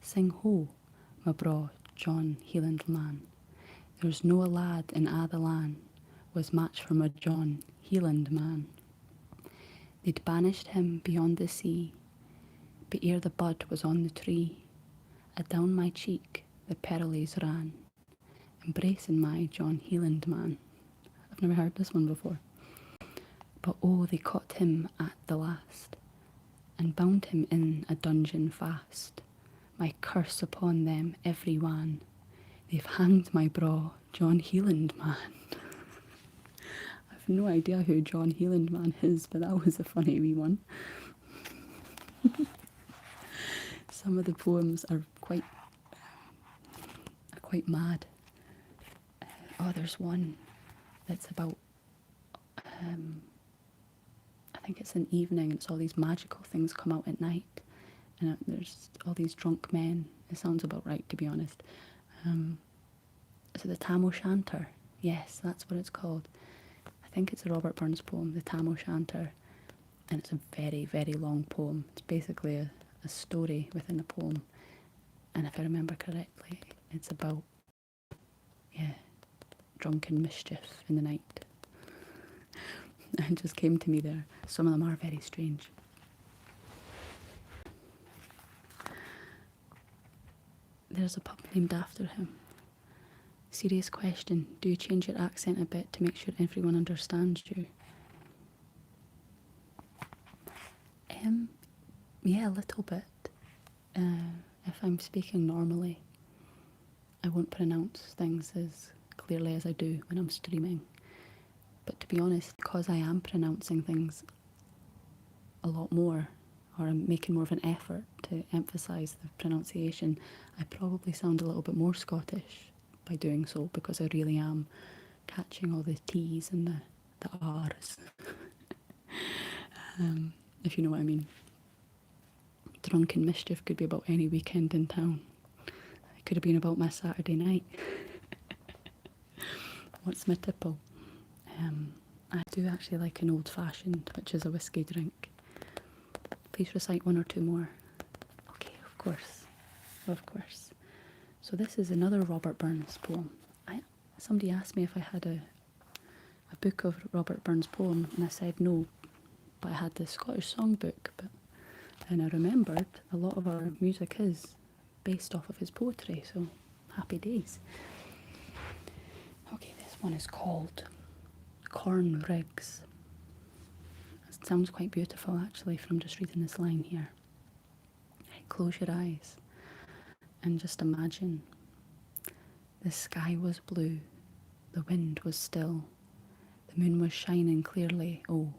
Sing ho, my braw John Hieland man. There's no a lad in a' the lan was match for my John Hieland man. They'd banished him beyond the sea, but ere the bud was on the tree, adown my cheek the pearlies ran, embracing my John Hieland man. I've never heard this one before. But oh, they caught him at the last, and bound him in a dungeon fast. My curse upon them every one. They've hanged my braw John Hieland man. I've no idea who John Hieland man is, but that was a funny wee one. Some of the poems are quite mad. There's one that's about I think it's an evening, and it's all these magical things come out at night, and there's all these drunk men. It sounds about right, to be honest. Is it the Tam O'Shanter? Yes, that's what it's called. I think it's a Robert Burns poem, the Tam O'Shanter, and it's a very, very long poem. It's basically a story within a poem, and if I remember correctly, it's about, drunken mischief in the night. It just came to me there. Some of them are very strange. There's a pub named after him. Serious question. Do you change your accent a bit to make sure everyone understands you? Yeah, a little bit. If I'm speaking normally, I won't pronounce things as clearly as I do when I'm streaming. But to be honest, because I am pronouncing things a lot more, or I'm making more of an effort to emphasise the pronunciation, I probably sound a little bit more Scottish by doing so, because I really am catching all the T's and the R's. If you know what I mean. Drunken mischief could be about any weekend in town. It could have been about my Saturday night. What's my tipple? I do actually like an old fashioned, which is a whiskey drink. Please recite one or two more. Okay, of course. Of course. So this is another Robert Burns poem. Somebody asked me if I had a book of Robert Burns poem, and I said no, but I had the Scottish songbook. And I remembered a lot of our music is based off of his poetry, so happy days. Okay, this one is called Corn Rigs. It sounds quite beautiful actually from just reading this line here. Close your eyes and just imagine the sky was blue, the wind was still, the moon was shining clearly. Oh,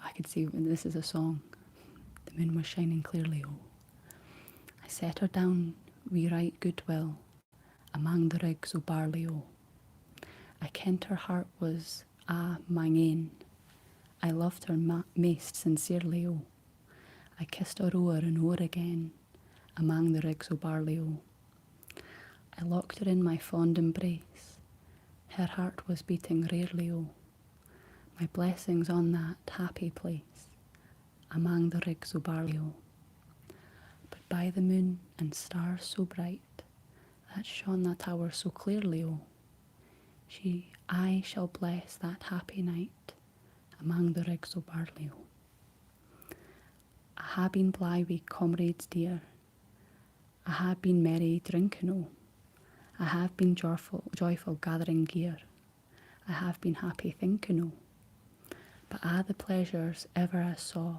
I could see this is a song. The moon was shining clearly. Oh, I set her down wi' right goodwill among the rigs o' barley. Oh, I kent her heart was mine ain. I loved her maist sincerely. Oh, I kissed her o'er and o'er again among the rigs o' barley. Oh, I locked her in my fond embrace. Her heart was beating rarely. Oh, my blessings on that happy place among the rigs o' barley. Oh, but by the moon and stars so bright that shone that hour so clearly. Oh, I shall bless that happy night among the rigs o' barley. Oh, I ha' been bly wi' comrades dear, I ha' been merry drinking. Oh, I have been joyful gathering gear, I have been happy thinking. Oh, but the pleasures ever I saw,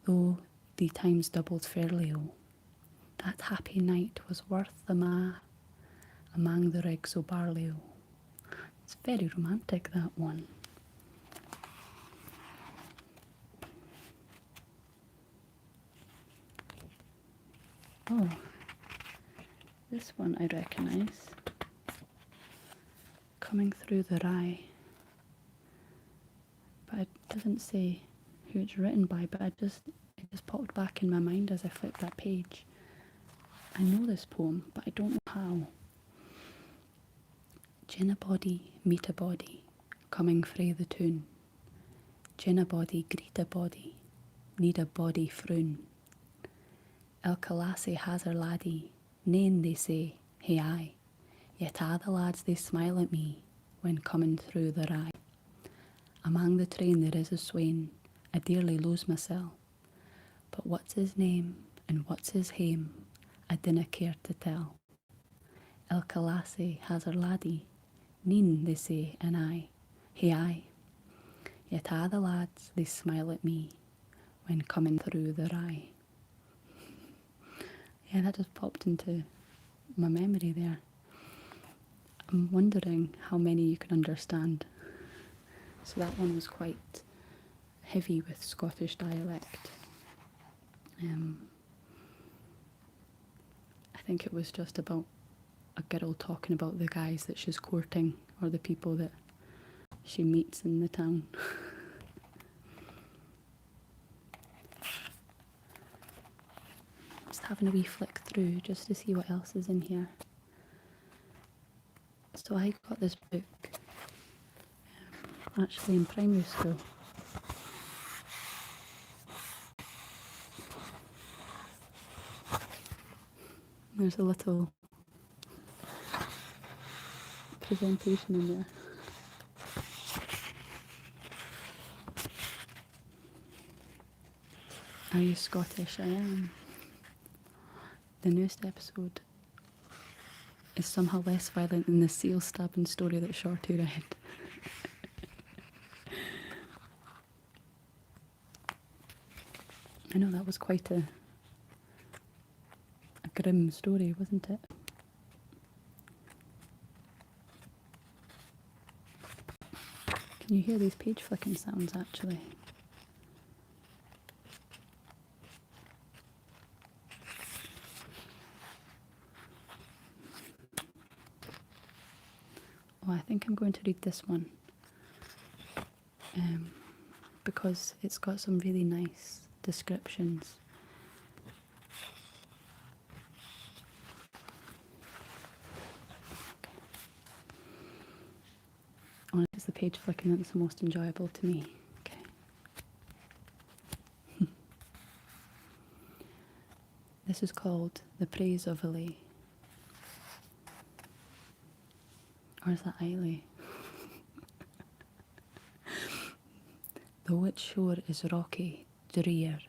though the times doubled fairly. Oh, that happy night was worth them among the rigs o' barley. Oh, it's very romantic, that one. Oh, this one I recognise. Coming Through the Rye. But it doesn't say who it's written by, but it just popped back in my mind as I flipped that page. I know this poem, but I don't know how. Gin a body, meet a body, coming frae the toon. Gin a body, greet a body, need a body froon. Ilka lassie has her laddie, nane they say, hey aye, yet the lads they smile at me when coming through the rye. Among the train there is a swain, I dearly lose mysel, but what's his name and what's his hame, I dinna care to tell. Ilka lassie has her laddie, neen they say, and I, hey aye, yet the lads they smile at me when coming through the rye. Yeah, that just popped into my memory there. I'm wondering how many you can understand. So that one was quite heavy with Scottish dialect. I think it was just about a girl talking about the guys that she's courting or the people that she meets in the town. Just having a wee flick through just to see what else is in here. So I got this book actually in primary school. There's a little presentation in there. Are you Scottish? I am. The newest episode is somehow less violent than the seal stabbing story that Shorty read. I know that was quite a grim story, wasn't it? Can you hear these page flicking sounds actually? Oh, I think I'm going to read this one because it's got some really nice descriptions. Honestly, it's the page flicking that's the most enjoyable to me. Okay. This is called The Praise of Illy. Or is that Eiley? Though its shore is rocky, drear,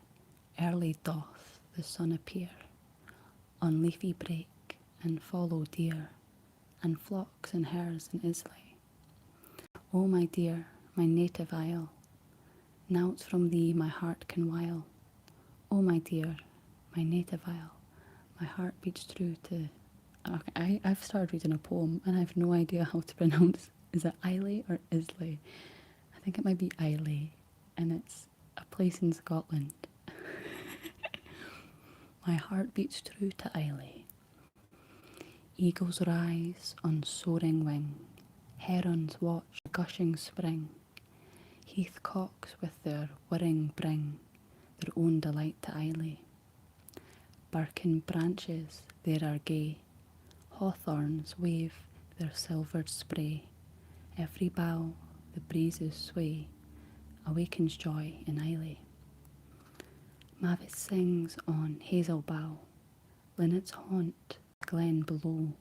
early doth the sun appear, on leafy brake, and follow deer, and flocks and herds in Islay. O my dear, my native isle, nought from thee my heart can wile. O my dear, my native isle, my heart beats true to... Okay, I've started reading a poem and I have no idea how to pronounce. Is it Islay or Islay? I think it might be Islay, and it's a place in Scotland. My heart beats true to Islay. Eagles rise on soaring wing, herons watch the gushing spring, heathcocks with their whirring bring their own delight to Islay. Birken branches there are gay, hawthorns wave their silvered spray, every bough the breezes sway, awakens joy in Islay. Mavis sings on hazel bough, linnets haunt the glen below,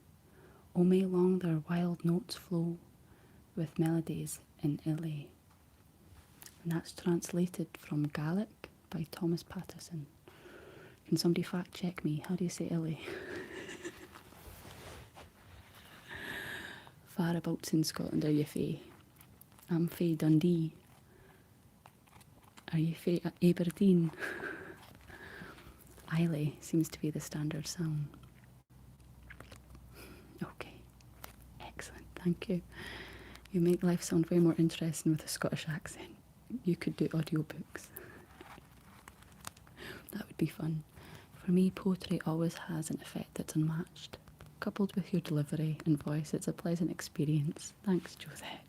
O may long their wild notes flow, with melodies in Islay. And that's translated from Gaelic by Thomas Patterson. Can somebody fact check me? How do you say Islay? Whereabouts in Scotland are you fae? I'm fae Dundee. Are you fae Aberdeen? Islay seems to be the standard sound. Okay, excellent, thank you. You make life sound way more interesting with a Scottish accent. You could do audiobooks. That would be fun. For me, poetry always has an effect that's unmatched. Coupled with your delivery and voice, it's a pleasant experience. Thanks, Josette.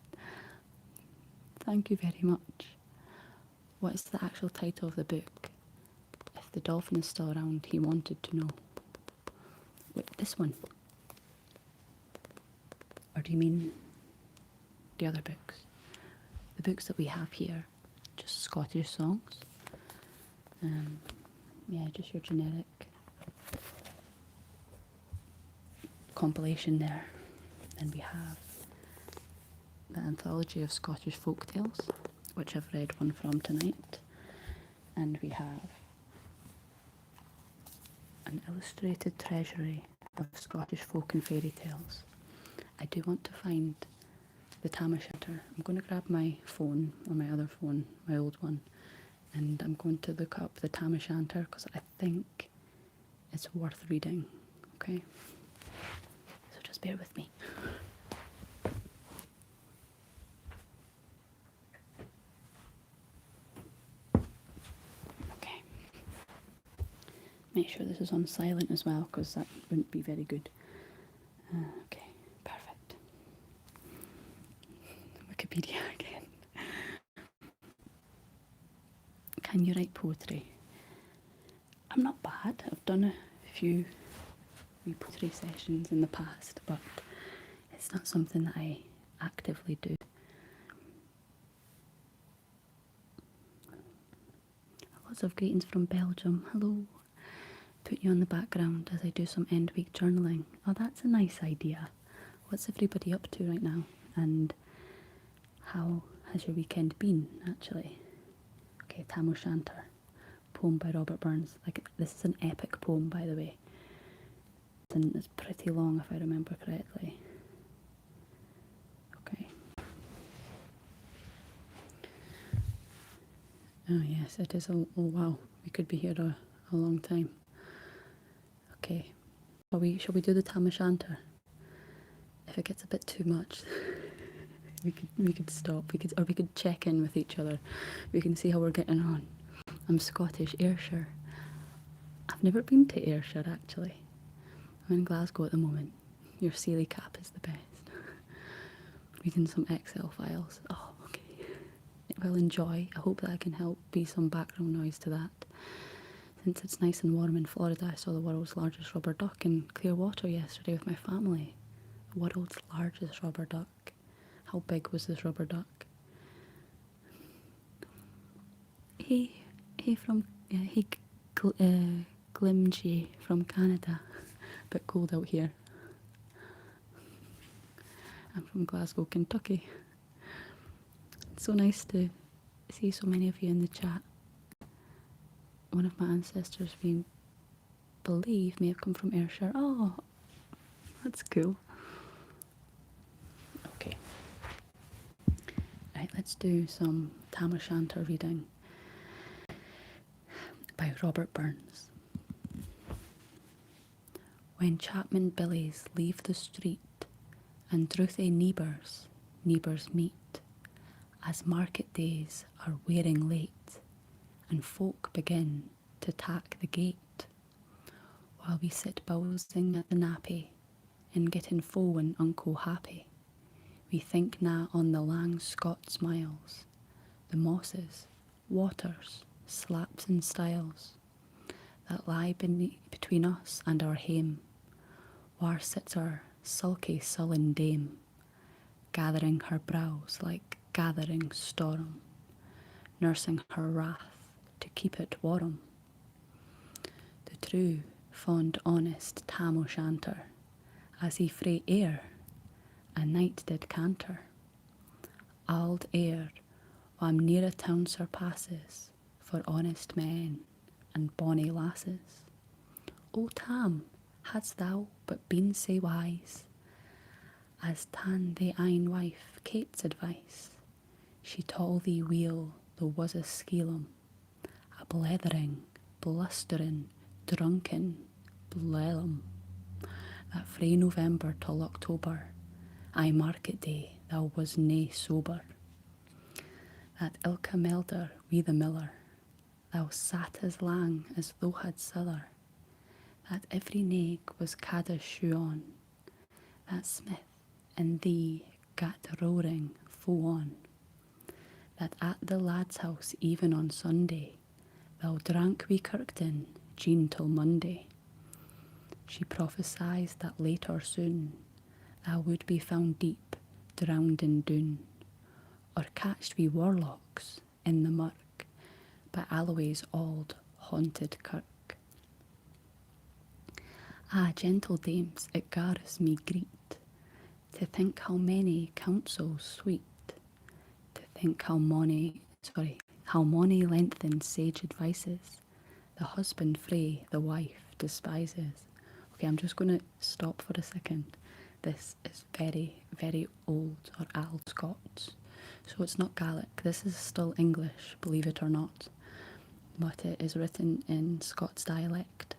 Thank you very much. What is the actual title of the book? If the dolphin is still around, he wanted to know. Wait, this one? Or do you mean the other books? The books that we have here, just Scottish songs. Yeah, just your generic compilation there. Then we have the anthology of Scottish Folktales, which I've read one from tonight. And we have an illustrated treasury of Scottish folk and fairy tales. I do want to find the Tam o' Shanter. I'm going to grab my phone, or my other phone, my old one, and I'm going to look up the Tam o' Shanter because I think it's worth reading, okay? So just bear with me. Okay. Make sure this is on silent as well because that wouldn't be very good. Okay, perfect. Wikipedia again. Can you write poetry? I'm not bad. I've done a few wee poetry sessions in the past, but it's not something that I actively do. Lots of greetings from Belgium. Hello. Put you on the background as I do some end week journaling. Oh, that's a nice idea. What's everybody up to right now? And how has your weekend been, actually? Okay, Tam o' Shanter, poem by Robert Burns. Like, this is an epic poem, by the way. And it's pretty long, if I remember correctly. Okay. Oh yes, it is. Oh wow, we could be here a long time. Okay, shall we do the Tam o' Shanter? If it gets a bit too much, we could stop. We could check in with each other. We can see how we're getting on. I'm Scottish, Ayrshire. I've never been to Ayrshire actually. I'm in Glasgow at the moment. Your Sealy cap is the best. Reading some Excel files. Oh, okay. Well, enjoy. I hope that I can help be some background noise to that. Since it's nice and warm in Florida, I saw the world's largest rubber duck in clear water yesterday with my family. The world's largest rubber duck. How big was this rubber duck? Hey from Glimsy from Canada. Bit cold out here. I'm from Glasgow, Kentucky. It's so nice to see so many of you in the chat. One of my ancestors, we believe, may have come from Ayrshire. Oh, that's cool. Okay. Right, let's do some Tam O'Shanter reading by Robert Burns. When Chapman billies leave the street and drouthy neighbours meet, as market days are wearing late, and folk begin to tack the gate, while we sit bowsing at the nappy, and getting fo and unco happy, we think na on the lang Scot smiles, the mosses, waters, slaps and stiles, that lie between us and our hame, whar sits our sulky sullen dame, gathering her brows like gathering storm, nursing her wrath to keep it warm. The true, fond, honest Tam O'Shanter, as he frae air, a night did canter, auld air, wham near a town surpasses, for honest men and bonny lasses. O Tam, hadst thou but been sae wise, as tan thy ain wife Kate's advice, she told thee weel thou was a skeelum, a blethering, blustering, drunken blellum, that frae November till October, aye market day thou was nae sober, that ilka melder wi the miller, thou sat as lang as thou had siller, that every naig was cad a shoe on, that smith and thee gat roaring fo on, that at the lad's house even on Sunday, thou drank wi Kirkton Jean till Monday. She prophesied that late or soon thou would be found deep, drowned in Doon, or catched wi warlocks in the murk, by Alloway's auld haunted kirk. Ah, gentle dames, it gars me greet, to think how many counsels sweet, to think how mony lengthened sage advices, the husband frae the wife despises. Okay, I'm just going to stop for a second. This is very, very old or auld Scots. So it's not Gaelic. This is still English, believe it or not. But it is written in Scots dialect.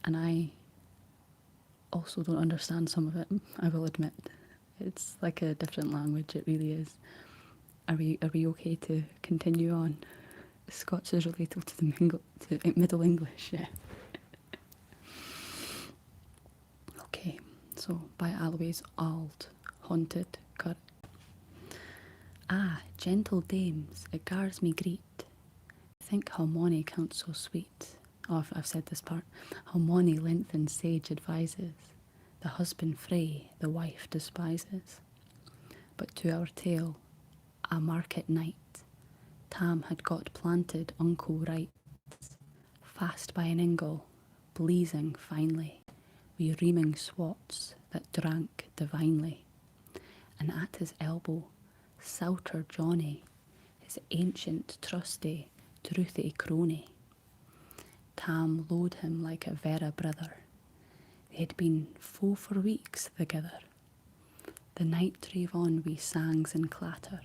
And I also don't understand some of it, I will admit. It's like a different language, it really is. Are we okay to continue on? Scots is related to the Middle English, yeah. Okay, so by Alloway's auld haunted kirk. Ah, gentle dames, it gars me greet, think how mony counsel sweet. Oh, I've said this part. How mony lengthened sage advises, the husband frae the wife despises. But to our tale, a market night, Tam had got planted unco right, fast by an ingle, bleezing finely, wi reaming swots that drank divinely, and at his elbow, Souter Johnny, his ancient trusty, drouthy crony. Tam loed him like a vera brother, they had been fo for weeks thegither. The night drave on wi sangs and clatter,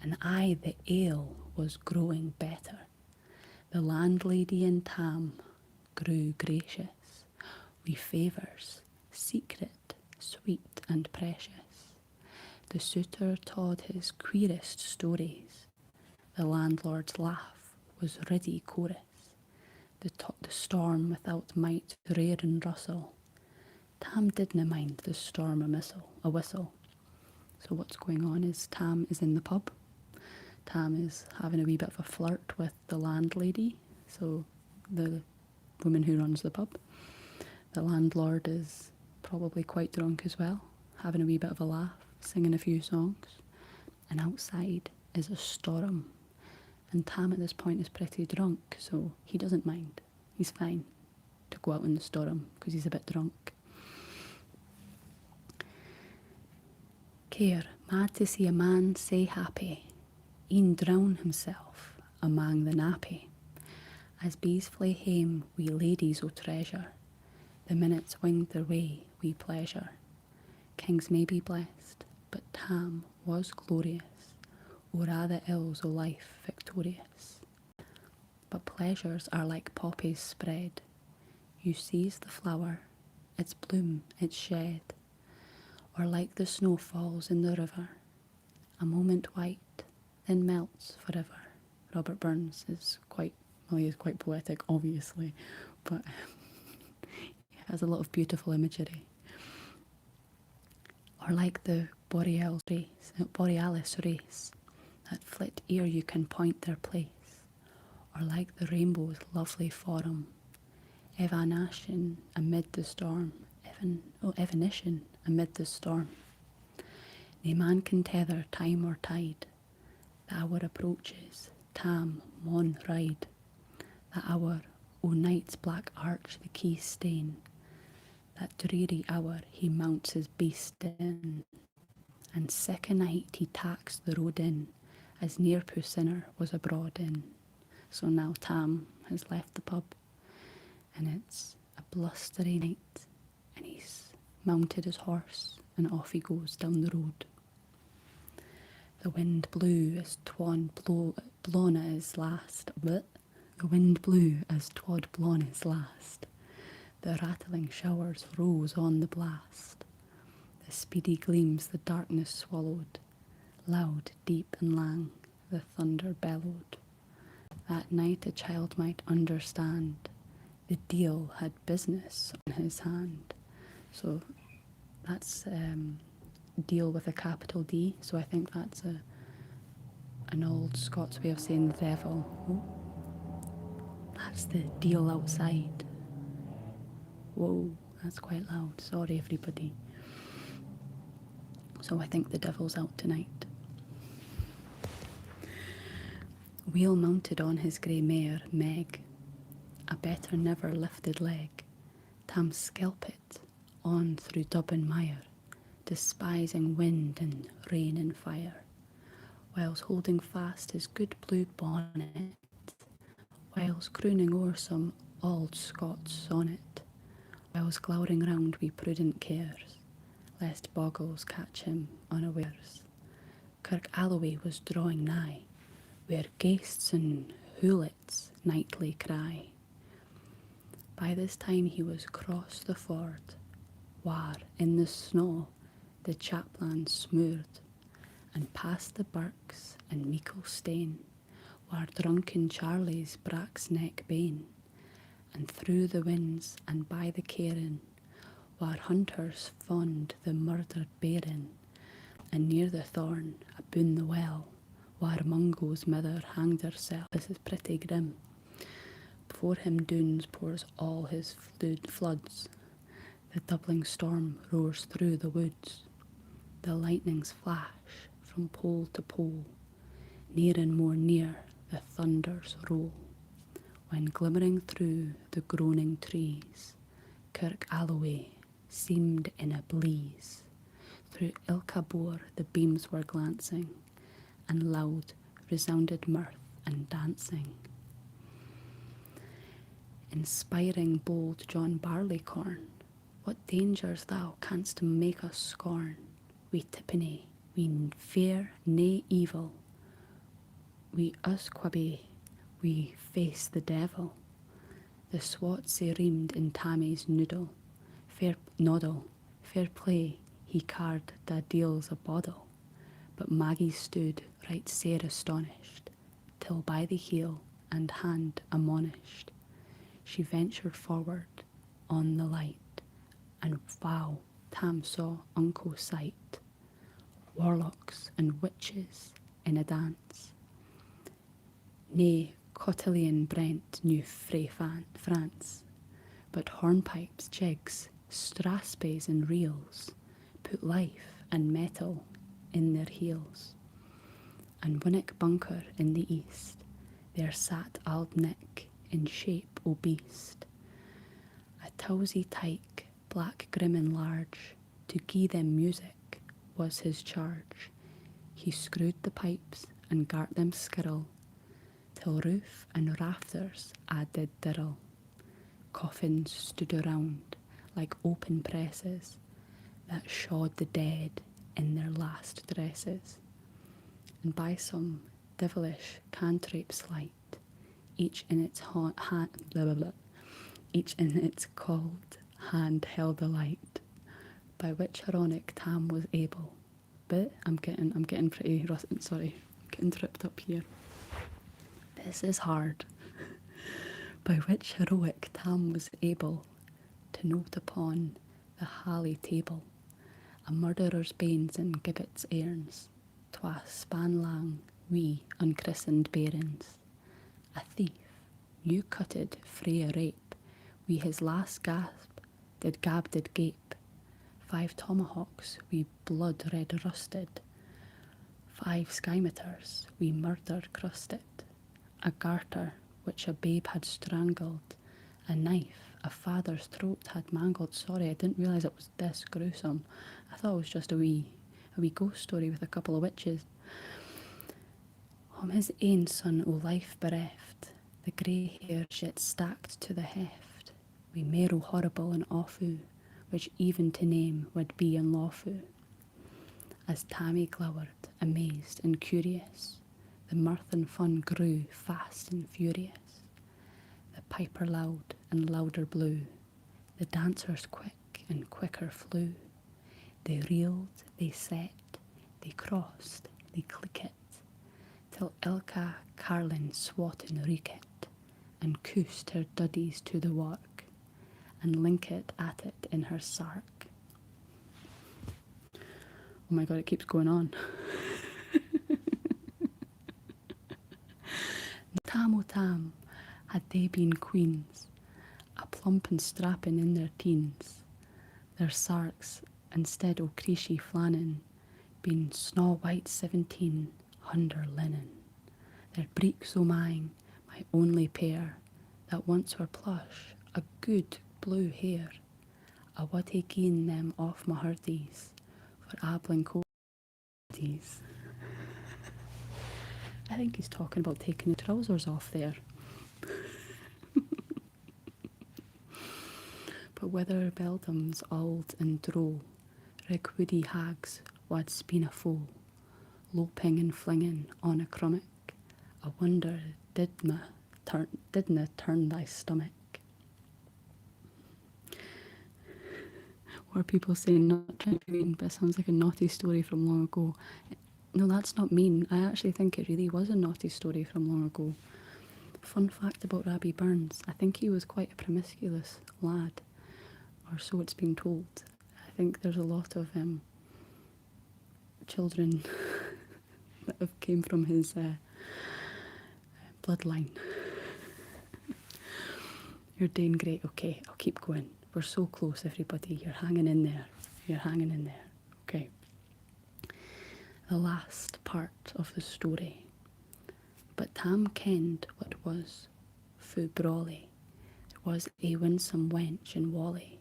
and aye the ale was growing better. The landlady and Tam grew gracious, wi favours, secret, sweet and precious. The suitor told his queerest stories, the landlord's laugh was riddy chorus, the storm without might rare and rustle. Tam didna mind the storm a whistle. So what's going on is Tam is in the pub. Tam is having a wee bit of a flirt with the landlady, so the woman who runs the pub. The landlord is probably quite drunk as well, having a wee bit of a laugh. singing a few songs, and outside is a storm. And Tam at this point is pretty drunk, so he doesn't mind. He's fine to go out in the storm because he's a bit drunk. Care, mad to see a man sae happy, e'en drown himself amang the nappy. As bees fly hame, we ladies o treasure, the minutes winged their way, we pleasure. Kings may be blessed, but Tam was glorious, o'er a' the ills o' life victorious. But pleasures are like poppies spread. You seize the flower, its bloom, its shed, or like the snow falls in the river, a moment white, then melts forever. Robert Burns is quite, well, he is quite poetic, obviously, but he has a lot of beautiful imagery. Or like the borealis race, that flit ere you can point their place, or like the rainbow's lovely form, evanishin amid the storm, evanishin amid the storm. Nae man can tether time or tide, the hour approaches, Tam maun ride, the hour o' night's black arch the keys stain, that dreary hour he mounts his beast in, and sick a night he tacks the road in, as near pu sinner was abroad in. So now Tam has left the pub, and it's a blustery night, and he's mounted his horse, and off he goes down the road. The wind blew as twan blown at his last. Bleh. The wind blew as twad blown his last. The rattling showers rose on the blast. The speedy gleams the darkness swallowed. Loud, deep and lang, the thunder bellowed. That night a child might understand. The deal had business on his hand. So that's deal with a capital D. So I think that's an old Scots way of saying the devil. Oh, that's the deal outside. Whoa, that's quite loud. Sorry, everybody. So I think the devil's out tonight. Wheel mounted on his grey mare, Meg, a better never lifted leg, Tam skelpit on through dub and mire, despising wind and rain and fire, whiles holding fast his good blue bonnet, whiles crooning o'er some auld Scots sonnet, whiles glowering round wi' prudent cares, lest boggles catch him unawares. Kirk Alloway was drawing nigh, where ghaists and hoolits nightly cry. By this time he was cross the ford, whar in the snow the chaplan smoothed, and past the birks and meikle stane, whar drunken Charlie's brack's neck bane, and through the winds and by the cairn, whar hunters fond the murdered bairn, and near the thorn aboon the well, whar Mungo's mither hanged herself. This is pretty grim. Before him Dunes pours all his floods. The doubling storm roars through the woods. The lightnings flash from pole to pole. Near and more near the thunders roll. When glimmering through the groaning trees, Kirk Alloway seemed in a bleeze. Through Ilka Bore the beams were glancing, and loud resounded mirth and dancing. Inspiring bold John Barleycorn, what dangers thou canst make us scorn. We tippenny, we fear nae evil. We usquabe, we face the devil. The swat sae reamed in Tammy's noodle. Fair play, he card da deals a boddle. But Maggie stood right sair astonished, till by the heel and hand admonished, she ventured forward on the light, and vow Tam saw unco sight, warlocks and witches in a dance. Nae cotillion Brent knew frae France, but hornpipes, jigs, strathspeys and reels put life and metal in their heels. And Winnick Bunker in the east, there sat Auld Nick in shape obese, a towsy tyke, black grim and large, to gie them music was his charge. He screwed the pipes and gart them skirl, till roof and rafters a did dirl. Coffins stood around like open presses that shawed the dead in their last dresses. And by some devilish cantrip slight, each in its each in its cold hand held the light, by which ironic Tam was able. But I'm getting pretty sorry, getting tripped up here. This is hard. By which heroic Tam was able to note upon the hally table a murderer's banes and gibbet's airns, twa span lang, wee unchristened bairns. A thief, new cutted frae a rape, wi his last gasp did gape. 5 tomahawks wi blood red rusted, 5 skymeters wi murder crusted, a garter which a babe had strangled, a knife a father's throat had mangled. Sorry, I didn't realise it was this gruesome. I thought it was just a wee ghost story with a couple of witches. His ain son o life bereft, the grey hairs yet stacked to the heft, wi marrow horrible and awfu, which even to name would be unlawfu. As Tammy glowered, amazed and curious, the mirth and fun grew fast and furious. The piper loud and louder blew, the dancers quick and quicker flew. They reeled, they set, they crossed, they clickit, till ilka carlin swat and reekit, and coosed her duddies to the work, and linkit at it in her sark. Oh my god, it keeps going on. Tam o tam, had they been queens, a plump and strappin' in their teens, their sarks, instead o' creashy flannin, been snaw white 1700 linen. Their breeks o' mine, my only pair, that once were plush, a good blue hair, I wad hae gi'en them off my hurdies, for ablin coaties. I think he's talking about taking the trousers off there. But whether beldams auld and droll, rig woody hags wad speen a foe, loping and flinging on a crummock, I wonder didna turn thy stomach. Or people saying not trying to be mean, but it sounds like a naughty story from long ago. No, that's not mean. I actually think it really was a naughty story from long ago. Fun fact about Rabbie Burns, I think he was quite a promiscuous lad, or so it's been told. I think there's a lot of children that have came from his bloodline. You're doing great. Okay, I'll keep going. We're so close, everybody. You're hanging in there. You're hanging in there. Okay. The last part of the story. But Tam kenned what was fu brawly. There was a winsome wench in Whalley,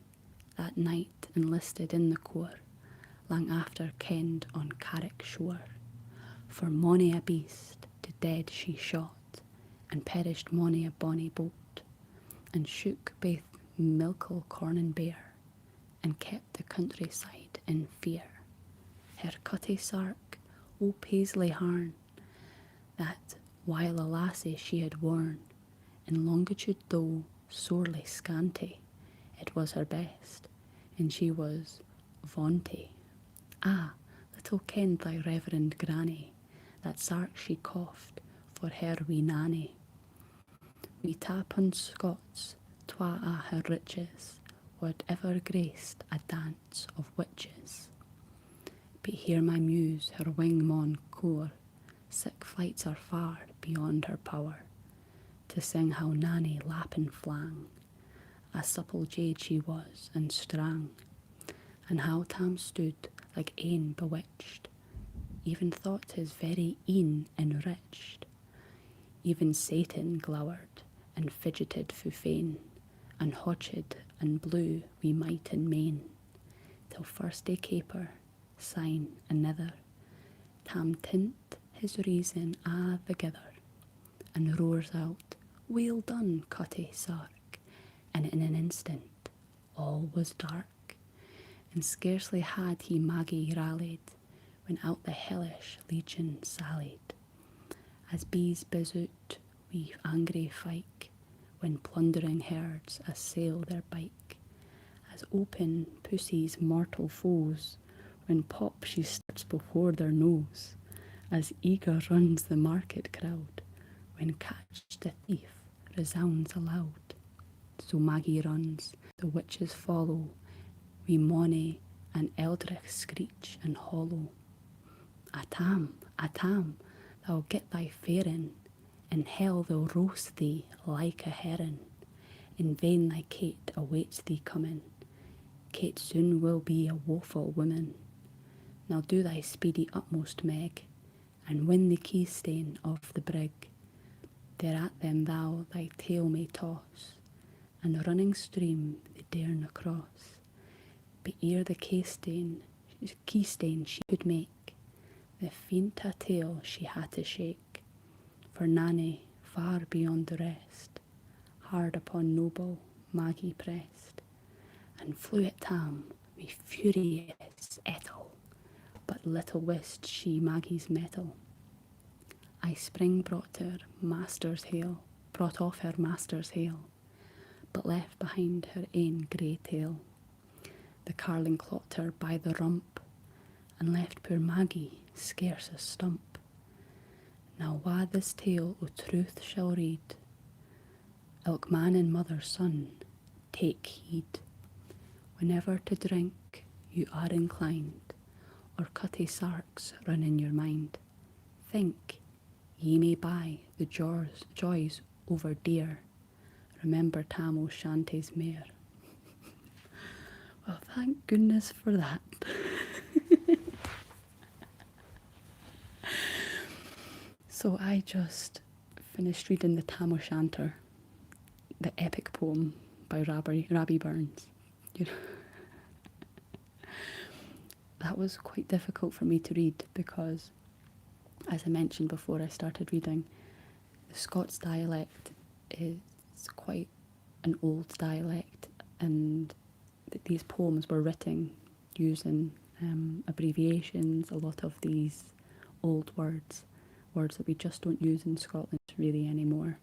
that night enlisted in the corps, lang after kenned on Carrick shore. For mony a beast to dead she shot, and perished mony a bonny boat, and shook baith milkle, corn and bear, and kept the countryside in fear. Her cutty Sark, o Paisley harn, that while a lassie she had worn, in longitude though sorely scanty, it was her best, and she was vaunty. Ah, little kenned thy reverend granny, that Sark she coughed for her wee nanny. We tapun Scots, twa a her riches, wad ever graced a dance of witches. But here my muse her wing maun core, sick flights are far beyond her power, to sing how Nanny lappin flang, a supple jade she was and strang, and how Tam stood like ane bewitched, even thought his very een enriched. Even Satan glowered, and fidgeted fu fain, and hodged and blew wi might and main, till first they caper, sign another, tam tint his reason a' thegither, and roars out, "Well done, Cutty Sark," and in an instant all was dark, and scarcely had he Maggie rallied, when out the hellish legion sallied, as bees bizoot wi angry fyke, when plundering herds assail their bike, as open pussy's mortal foes, when pop she starts before their nose, as eager runs the market crowd, when catch the thief resounds aloud. So Maggie runs, the witches follow, wi money and eldritch screech and hollow. Atam, Atam, thou'll get thy farin, in hell they'll roast thee like a heron. In vain thy Kate awaits thee coming, Kate soon will be a woeful woman. Now do thy speedy utmost, Meg, and win the keystane of the brig. There at them thou thy tail may toss, and the running stream they darena cross. But ere the keystane she could make, the fiend a tail she had to shake, for Nanny, far beyond the rest, hard upon noble Maggie pressed, and flew at Tam wi furious ettle, but little wist she Maggie's mettle. I spring brought off her master's hail, but left behind her ain grey tail. The carling clocked her by the rump, and left poor Maggie scarce a stump. Now wha this tale o' truth shall read, ilk man and mother's son, take heed. Whenever to drink you are inclined, or Cutty Sarks run in your mind, think ye may buy the joys over dear. Remember Tam O'Shanter's mare. Well, thank goodness for that. So I just finished reading the Tam O'Shanter, the epic poem by Rabbie Burns. You know, that was quite difficult for me to read because, as I mentioned before I started reading, the Scots dialect is quite an old dialect, and these poems were written using abbreviations, a lot of these old words that we just don't use in Scotland really anymore.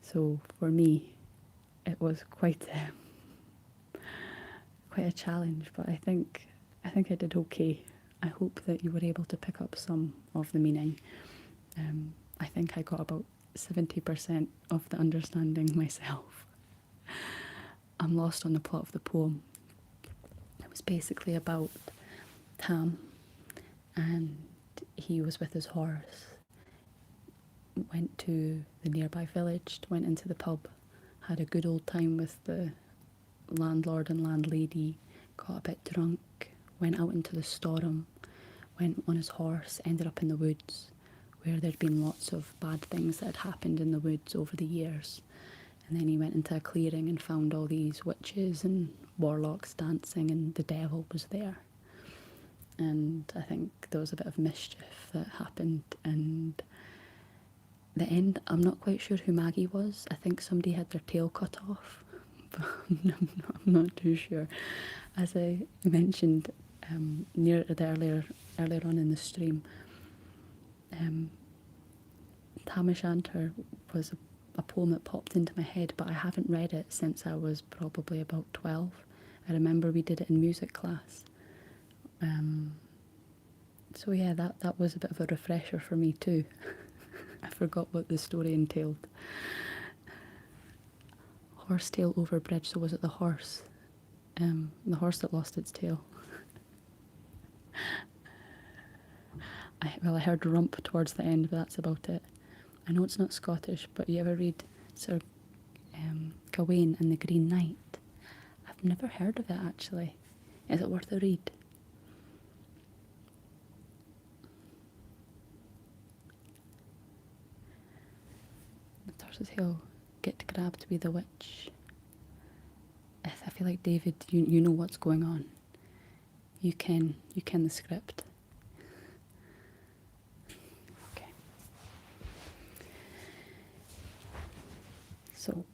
So for me, it was quite a challenge, but I think I did okay. I hope that you were able to pick up some of the meaning. I think I got about 70% of the understanding myself. I'm lost on the plot of the poem. It was basically about Tam, and he was with his horse, went to the nearby village, went into the pub, had a good old time with the landlord and landlady, got a bit drunk, went out into the storm, went on his horse, ended up in the woods, where there'd been lots of bad things that had happened in the woods over the years. And then he went into a clearing and found all these witches and warlocks dancing, and the devil was there. And I think there was a bit of mischief that happened, and the end, I'm not quite sure who Maggie was. I think somebody had their tail cut off, but I'm not too sure. As I mentioned near the earlier on in the stream, Tam Shanter was a poem that popped into my head, but I haven't read it since I was probably about 12. I remember we did it in music class. So yeah, that was a bit of a refresher for me too. I forgot what the story entailed. Horse tail over bridge, so was it the horse? The horse that lost its tail. I heard rump towards the end, but that's about it. I know it's not Scottish, but you ever read Sir Gawain and the Green Knight? I've never heard of it actually. Is it worth a read? So he'll get grabbed to be the witch. I feel like David, you know what's going on. You ken the script. Okay. So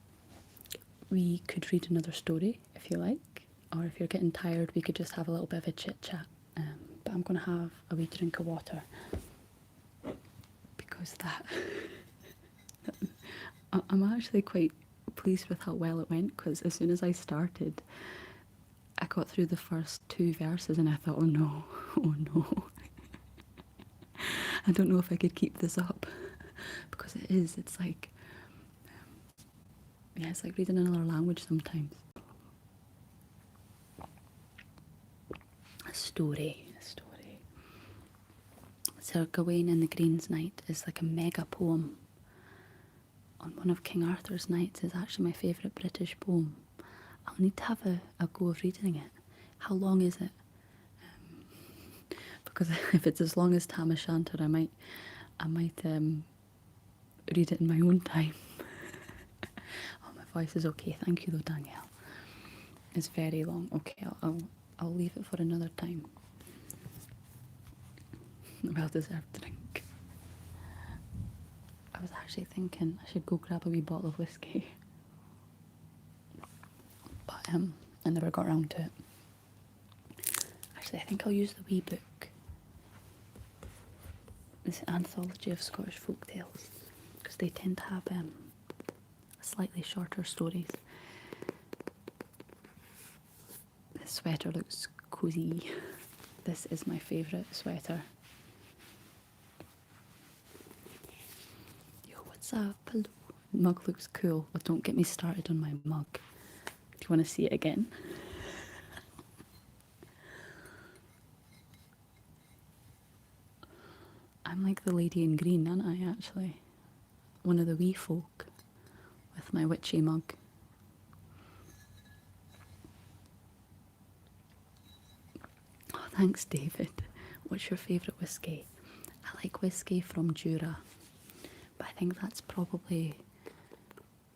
we could read another story if you like, or if you're getting tired, we could just have a little bit of a chit chat. But I'm going to have a wee drink of water because I'm actually quite pleased with how well it went, because as soon as I started, I got through the first 2 verses and I thought, oh no, oh no. I don't know if I could keep this up, because it's like, yeah, it's like reading another language sometimes. A story. Sir Gawain and the Green's Knight is like a mega poem. On one of King Arthur's knights is actually my favourite British poem. I'll need to have a go of reading it. How long is it? Because if it's as long as Tam o' Shanter, I might read it in my own time. Oh, my voice is okay. Thank you though, Danielle. It's very long. Okay, I'll leave it for another time. Well-deserved drink. I was actually thinking I should go grab a wee bottle of whiskey. But I never got around to it. Actually, I think I'll use the wee book. This anthology of Scottish folktales, because they tend to have slightly shorter stories. This sweater looks cozy. This is my favourite sweater. Yo, what's up? Hello. Mug looks cool, but don't get me started on my mug. Do you want to see it again? I'm like the lady in green, aren't I, actually? One of the wee folk with my witchy mug. Oh, thanks, David. What's your favourite whiskey? I like whiskey from Jura, but I think that's probably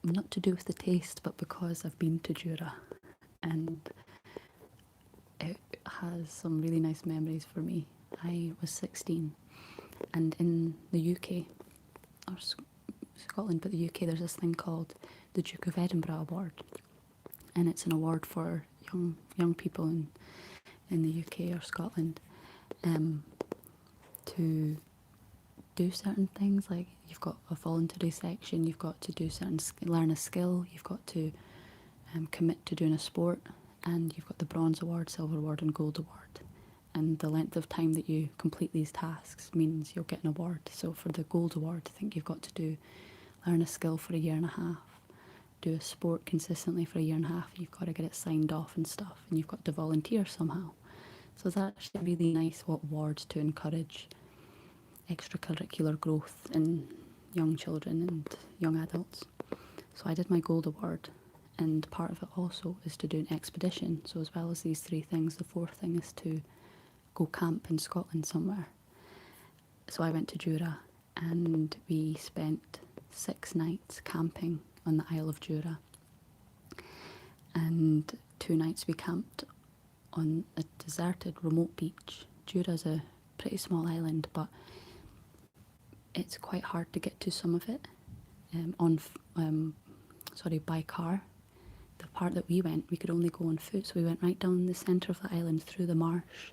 not to do with the taste, but because I've been to Jura and it has some really nice memories for me. I was 16, and in the UK, or Scotland, but the UK, there's this thing called the Duke of Edinburgh Award, and it's an award for young people in the UK or Scotland to do certain things. Like, you've got a voluntary section, you've got to do learn a skill, you've got to commit to doing a sport, and you've got the bronze award, silver award and gold award. And the length of time that you complete these tasks means you'll get an award. So for the gold award, I think you've got to learn a skill for 1.5 years, do a sport consistently for 1.5 years, you've got to get it signed off and stuff, and you've got to volunteer somehow. So it's actually really nice awards to encourage extracurricular growth in young children and young adults. So I did my gold award, and part of it also is to do an expedition. So as well as these 3 things, the 4th thing is to go camp in Scotland somewhere. So I went to Jura and we spent 6 nights camping on the Isle of Jura, and 2 nights we camped on a deserted remote beach. Jura's a pretty small island, but it's quite hard to get to some of it by car. The part that we went, we could only go on foot, so we went right down the centre of the island through the marsh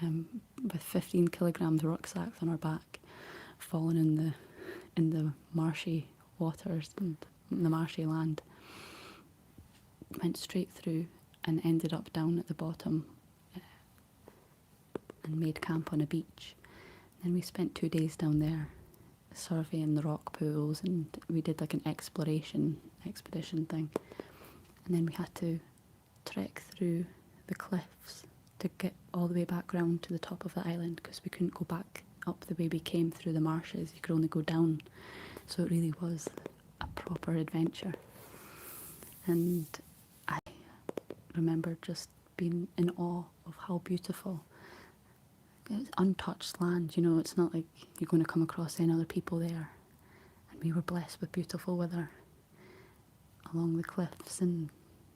with 15 kilograms rucksacks on our back, falling in the marshy waters and the marshy land. Went straight through and ended up down at the bottom and made camp on a beach. Then we spent 2 days down there surveying the rock pools, and we did like an expedition thing. And then we had to trek through the cliffs to get all the way back round to the top of the island, because we couldn't go back up the way we came through the marshes. You could only go down. So it really was a proper adventure. And I remember just being in awe of how beautiful. It's untouched land, you know, it's not like you're going to come across any other people there. And we were blessed with beautiful weather along the cliffs, and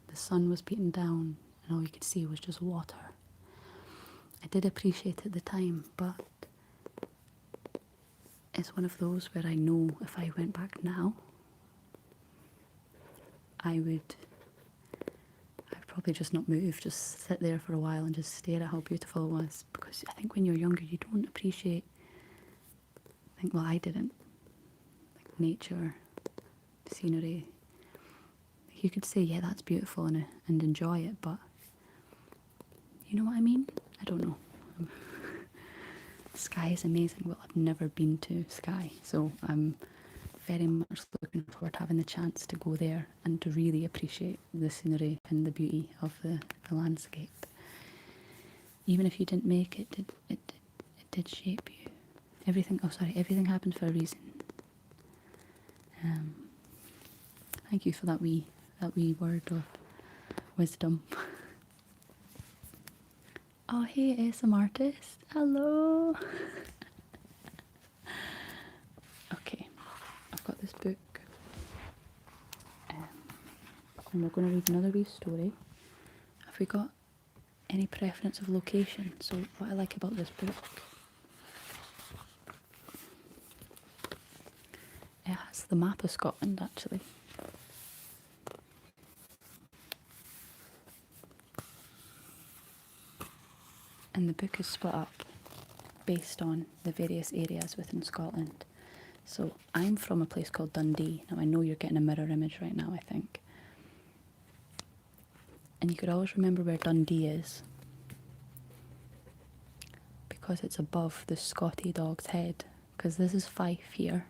the sun was beating down, and all you could see was just water. I did appreciate it at the time, but it's one of those where I know if I went back now, I'd probably just not move, just sit there for a while and just stare at how beautiful it was. Because I think when you're younger, you don't appreciate, well, I didn't, like nature, scenery. You could say, yeah, that's beautiful and enjoy it, but you know what I mean? I don't know. Skye is amazing. Well, I've never been to Skye, so I'm very much looking forward to having the chance to go there and to really appreciate the scenery and the beauty of the landscape. Even if you didn't make it, it did shape you. Everything happens for a reason. Thank you for that wee word of wisdom. Oh, hey, ASM artist. Hello. Okay, I've got this book. And we're going to read another wee story. Have we got any preference of location? So what I like about this book, it has the map of Scotland actually. And the book is split up based on the various areas within Scotland. So I'm from a place called Dundee. Now I know you're getting a mirror image right now, I think. And you could always remember where Dundee is, because it's above the Scotty dog's head. Because this is Fife here.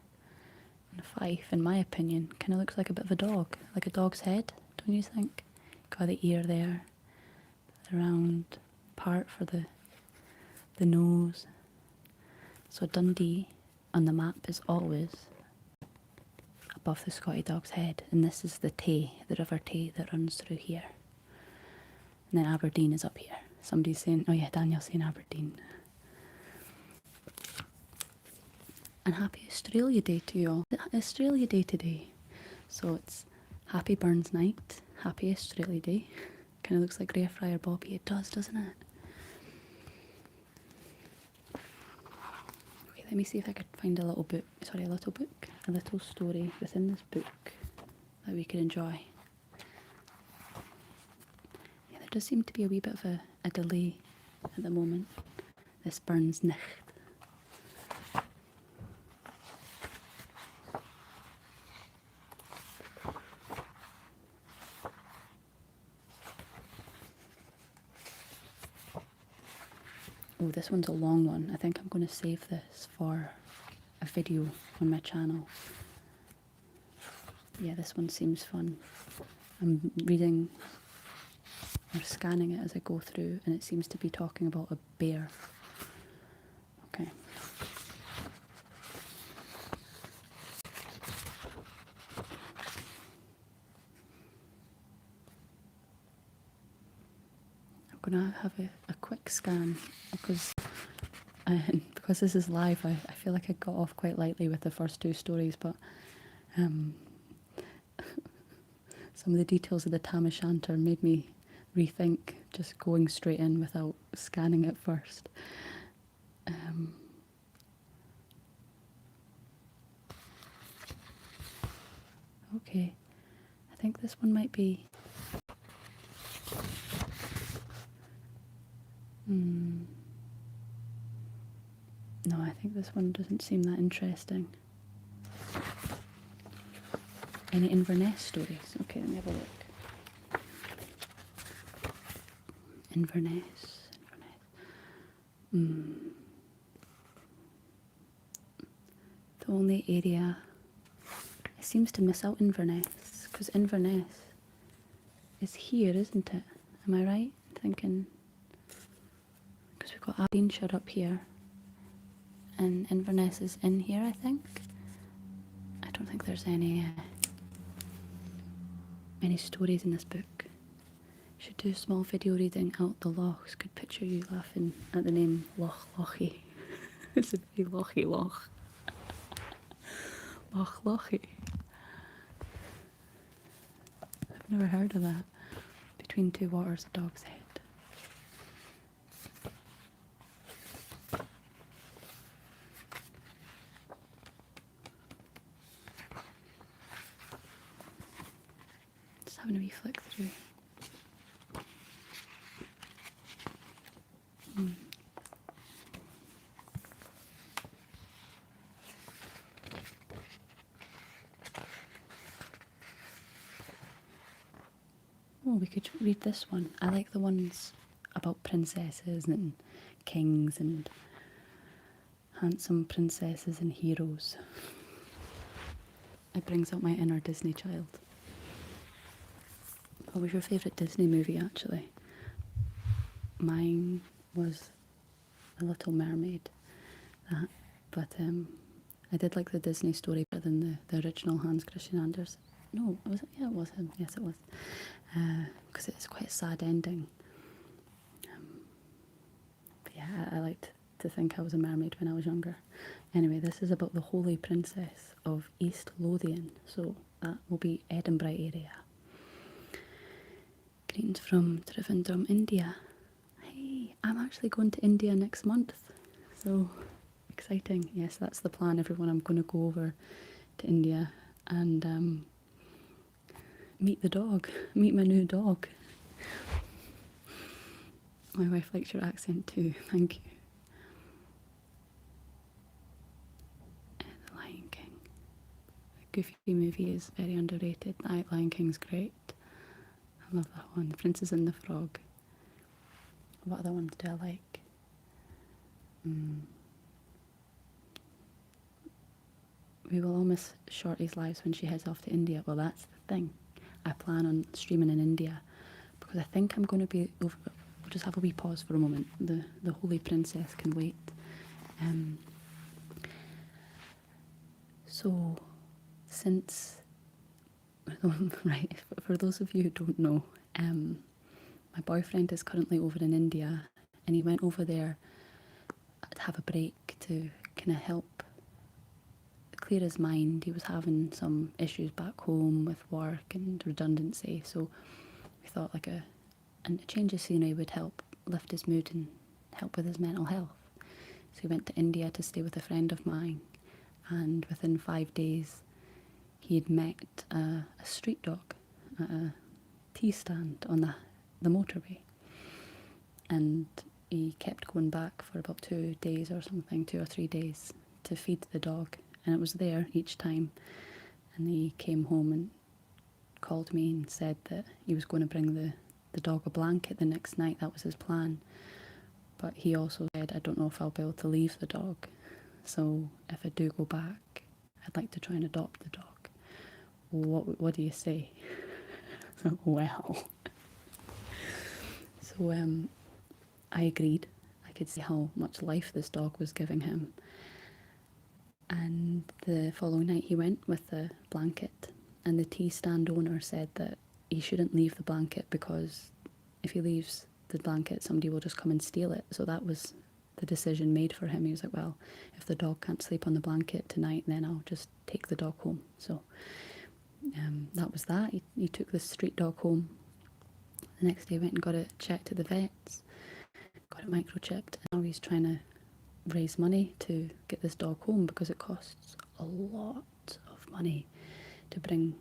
And Fife, in my opinion, kind of looks like a bit of a dog. Like a dog's head, don't you think? Got the ear there. The round part for the nose. So Dundee on the map is always above the Scotty dog's head, and this is the Tay, the River Tay that runs through here. And then Aberdeen is up here. Somebody's saying, oh yeah, Daniel's saying Aberdeen. And happy Australia Day to you all. Australia Day today. So it's Happy Burns Night, Happy Australia Day. Kind of looks like Grey Friar Bobby. It does, doesn't it? Let me see if I could find a little story within this book that we could enjoy. Yeah, there does seem to be a wee bit of a delay at the moment. This Burns Nicht. Oh, this one's a long one. I think I'm going to save this for a video on my channel. Yeah, this one seems fun. I'm reading or scanning it as I go through, and it seems to be talking about a bear. Okay. I'm going to have a quick scan because this is live. I feel like I got off quite lightly with the first two stories, but some of the details of the Tam o' Shanter made me rethink just going straight in without scanning it first. Okay, I think this one might be... No, I think this one doesn't seem that interesting. Any Inverness stories? Okay, let me have a look. Inverness. The only area it seems to miss out Inverness, because Inverness is here, isn't it? Am I right? Thinking, because we've got Aberdeenshire up here, and Inverness is in here, I think. I don't think there's any stories in this book. Should do a small video reading out the lochs. Could picture you laughing at the name Lochy. It's a very lochy loch. Och, Lochy. I've never heard of that. Between two waters, a dog's head. Just having a wee flick through. Oh, we could read this one. I like the ones about princesses and kings and handsome princesses and heroes. It brings out my inner Disney child. What was your favourite Disney movie, actually? Mine was A Little Mermaid. But I did like the Disney story better than the original Hans Christian Andersen. No, was it? Yeah, it was him. Yes, it was. Because it's quite a sad ending. But yeah, I liked to think I was a mermaid when I was younger. Anyway, this is about the Holy Princess of East Lothian, so that will be Edinburgh area. Greetings from Trivandrum, India. Hey, I'm actually going to India next month, so exciting. Yes, that's the plan, everyone. I'm going to go over to India and meet the dog, meet my new dog. My wife likes your accent too, thank you. The Lion King. The Goofy movie is very underrated. The Lion King's great. I love that one. The Princess and the Frog. What other ones do I like? We will all miss Shorty's lives when she heads off to India. Well, that's the thing. I plan on streaming in India because I think I'm going to be over. We'll just have a wee pause for a moment. The Holy Princess can wait. So, since right, for those of you who don't know, my boyfriend is currently over in India, and he went over there to have a break to kind of help clear his mind. He was having some issues back home with work and redundancy, so we thought like a change of scenery would help lift his mood and help with his mental health. So he went to India to stay with a friend of mine, and within 5 days he had met a street dog at a tea stand on the motorway, and he kept going back for about 2 days or something, 2 or 3 days, to feed the dog, and it was there each time. And he came home and called me and said that he was going to bring the dog a blanket the next night. That was his plan, but he also said, I don't know if I'll be able to leave the dog, so if I do go back, I'd like to try and adopt the dog. What do you say? Well, so I agreed. I could see how much life this dog was giving him. And the following night he went with the blanket, and the tea stand owner said that he shouldn't leave the blanket because if he leaves the blanket, somebody will just come and steal it. So that was the decision made for him. He was like, well, if the dog can't sleep on the blanket tonight, then I'll just take the dog home. So that was that. He took the street dog home. The next day he went and got it checked at the vets, got it microchipped, and now he's trying to raise money to get this dog home because it costs a lot of money to bring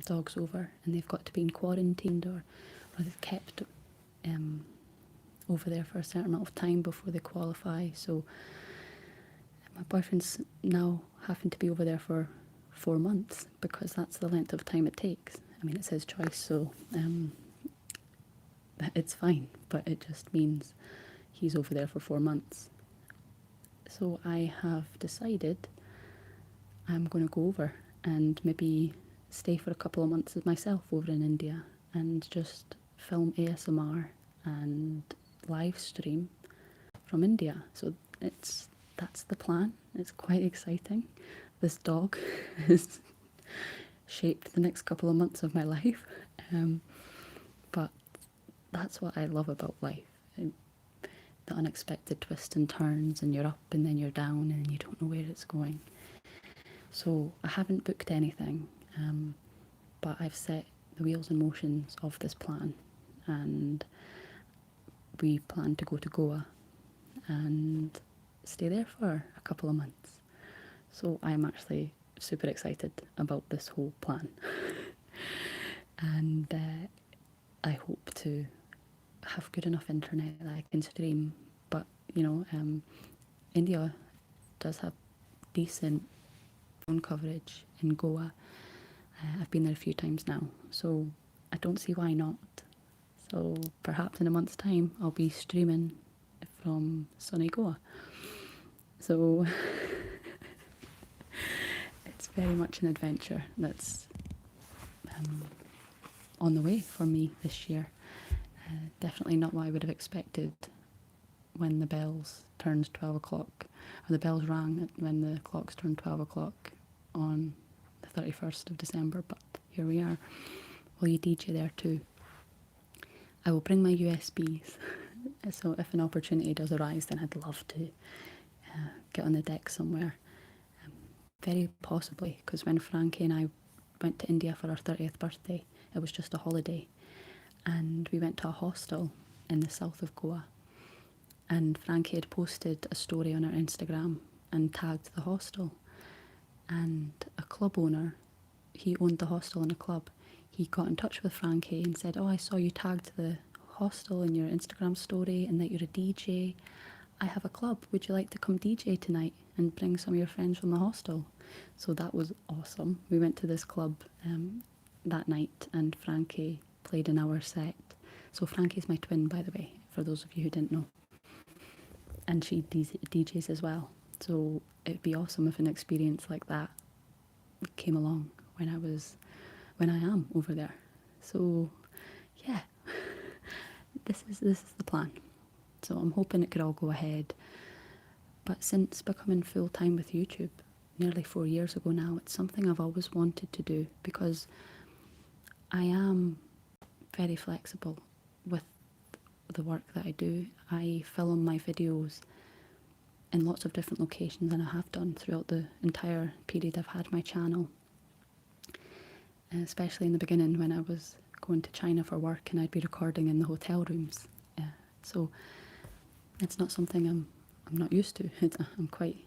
dogs over, and they've got to be quarantined or they've kept over there for a certain amount of time before they qualify. So my boyfriend's now having to be over there for 4 months because that's the length of time it takes. I mean, it's his choice, so it's fine, but it just means he's over there for 4 months. So I have decided I'm going to go over and maybe stay for a couple of months myself over in India and just film ASMR and live stream from India. So that's the plan. It's quite exciting. This dog has shaped the next couple of months of my life. But that's what I love about life. The unexpected twists and turns, and you're up and then you're down and you don't know where it's going. So I haven't booked anything, but I've set the wheels in motions of this plan, and we plan to go to Goa and stay there for a couple of months. So I'm actually super excited about this whole plan. And I hope to have good enough internet that I can stream. But, India does have decent phone coverage in Goa. I've been there a few times now, so I don't see why not. So perhaps in a month's time I'll be streaming from sunny Goa. So it's very much an adventure that's on the way for me this year. Definitely not what I would have expected when the bells turned 12 o'clock, or the bells rang when the clocks turned 12 o'clock on the 31st of December, but here we are. Will you DJ there too? I will bring my USBs, so if an opportunity does arise, then I'd love to get on the deck somewhere. Very possibly, because when Frankie and I went to India for our 30th birthday, it was just a holiday, and we went to a hostel in the south of Goa, and Frankie had posted a story on our Instagram and tagged the hostel, and a club owner, he owned the hostel and a club, he got in touch with Frankie and said, "Oh, I saw you tagged the hostel in your Instagram story and that you're a DJ. I have a club, would you like to come DJ tonight and bring some of your friends from the hostel?" So that was awesome. We went to this club that night, and Frankie played an hour set. So Frankie's my twin, by the way, for those of you who didn't know. And she DJs as well. So it'd be awesome if an experience like that came along when I am over there. So yeah, this is the plan. So I'm hoping it could all go ahead. But since becoming full time with YouTube nearly 4 years ago now, it's something I've always wanted to do, because I am very flexible with the work that I do. I film my videos in lots of different locations, and I have done throughout the entire period I've had my channel, especially in the beginning when I was going to China for work and I'd be recording in the hotel rooms. So it's not something I'm not used to. I'm quite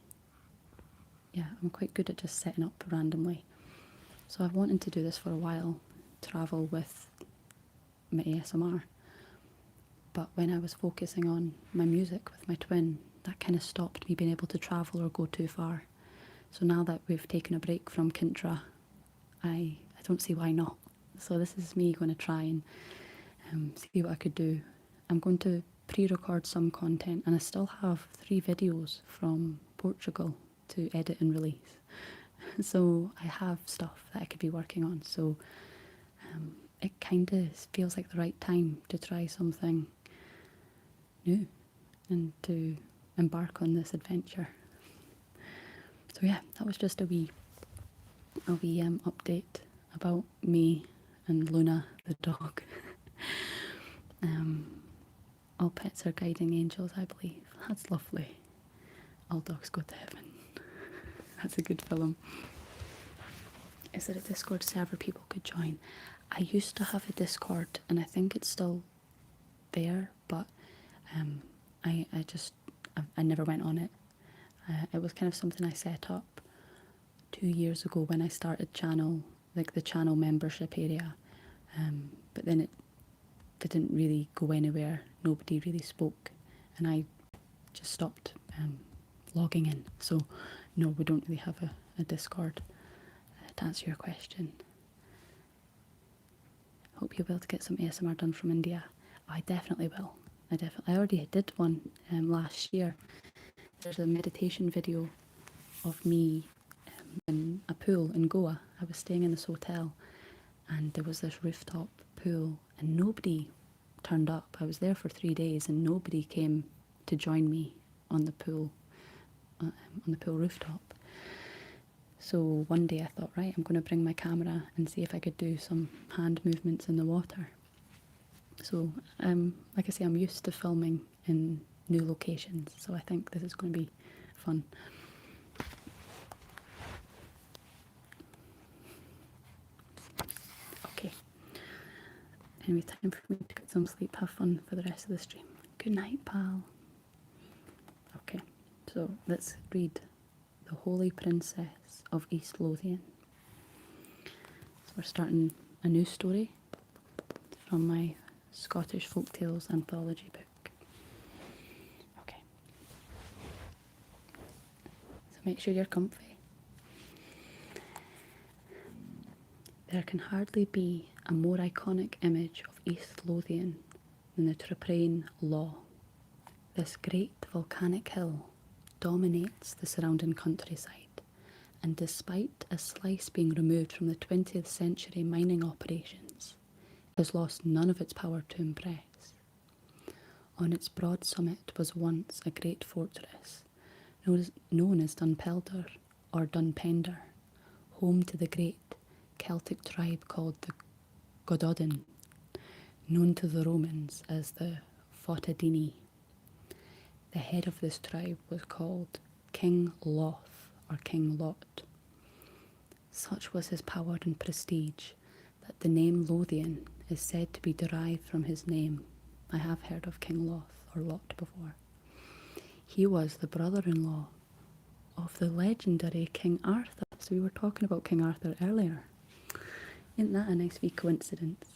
good at just setting up randomly. So I've wanted to do this for a while, travel with my ASMR. But when I was focusing on my music with my twin, that kind of stopped me being able to travel or go too far. So now that we've taken a break from Kintra, I don't see why not. So this is me going to try and see what I could do. I'm going to pre-record some content, and I still have 3 videos from Portugal to edit and release. So I have stuff that I could be working on. So it kind of feels like the right time to try something new and to embark on this adventure. So yeah, that was just a wee update about me and Luna the dog. All pets are guiding angels, I believe. That's lovely. All dogs go to heaven. That's a good film. Is there a Discord server people could join? I used to have a Discord, and I think it's still there, but I never went on it. It was kind of something I set up 2 years ago when I started channel, like the channel membership area, but then it didn't really go anywhere. Nobody really spoke, and I just stopped logging in. So no, we don't really have a Discord to answer your question. Hope you'll be able to get some ASMR done from India. I definitely will. I already did one last year. There's a meditation video of me in a pool in Goa. I was staying in this hotel, and there was this rooftop pool, and nobody turned up. I was there for 3 days, and nobody came to join me on the pool rooftop. So one day I thought, right, I'm going to bring my camera and see if I could do some hand movements in the water. So, like I say, I'm used to filming in new locations, so I think this is going to be fun. Anyway, time for me to get some sleep. Have fun for the rest of the stream. Good night, pal. Okay, so let's read The Holy Princess of East Lothian. So we're starting a new story from my Scottish Folktales anthology book. Okay. So make sure you're comfy. There can hardly be a more iconic image of East Lothian than the Traprain Law. This great volcanic hill dominates the surrounding countryside, and despite a slice being removed from the 20th century mining operations, it has lost none of its power to impress. On its broad summit was once a great fortress, known as Dunpelder or Dunpender, home to the great Celtic tribe called the Gododin, known to the Romans as the Fotadini. The head of this tribe was called King Loth or King Lot. Such was his power and prestige that the name Lothian is said to be derived from his name. I have heard of King Loth or Lot before. He was the brother-in-law of the legendary King Arthur. So we were talking about King Arthur earlier. Isn't that a nice wee coincidence?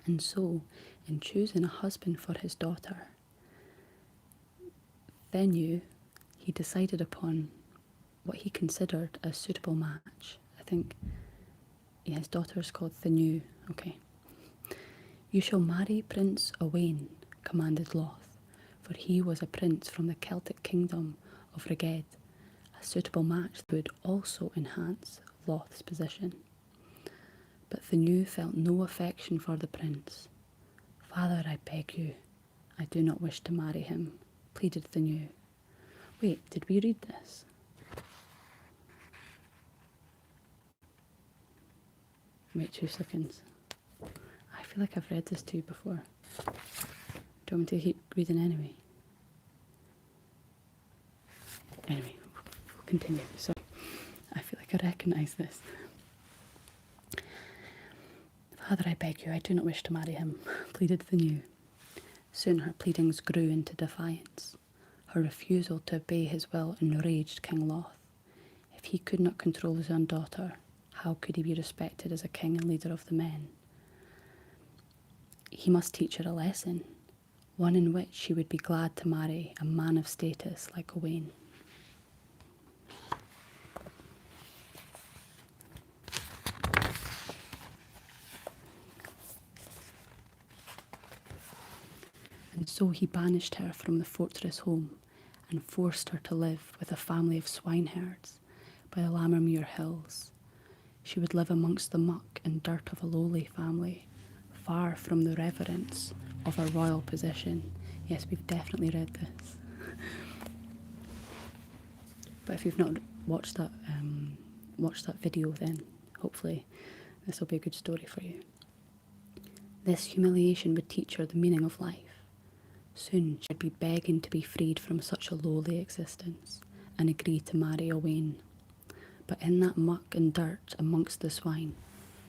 And so, in choosing a husband for his daughter, Venue, he decided upon what he considered a suitable match. I think his daughter is called Venue. Okay. You shall marry Prince Owain, commanded Loth, for he was a prince from the Celtic kingdom of Reged, a suitable match that would also enhance Loth's position. But Venue felt no affection for the prince. Father, I beg you, I do not wish to marry him, pleaded Venue. Wait, did we read this? Wait 2 seconds. I feel like I've read this to you before. Do you want me to keep reading anyway? Anyway, we'll continue. So, I feel like I recognise this. Father, I beg you, I do not wish to marry him, pleaded Venue. Soon her pleadings grew into defiance. Her refusal to obey his will enraged King Loth. If he could not control his own daughter, how could he be respected as a king and leader of the men? He must teach her a lesson, one in which she would be glad to marry a man of status like Owain. And so he banished her from the fortress home and forced her to live with a family of swineherds by the Lammermuir Hills. She would live amongst the muck and dirt of a lowly family, far from the reverence of a royal position. Yes, we've definitely read this. But if you've not watched that video, then hopefully this will be a good story for you. This humiliation would teach her the meaning of life. Soon she'd be begging to be freed from such a lowly existence and agree to marry Owain. But in that muck and dirt amongst the swine,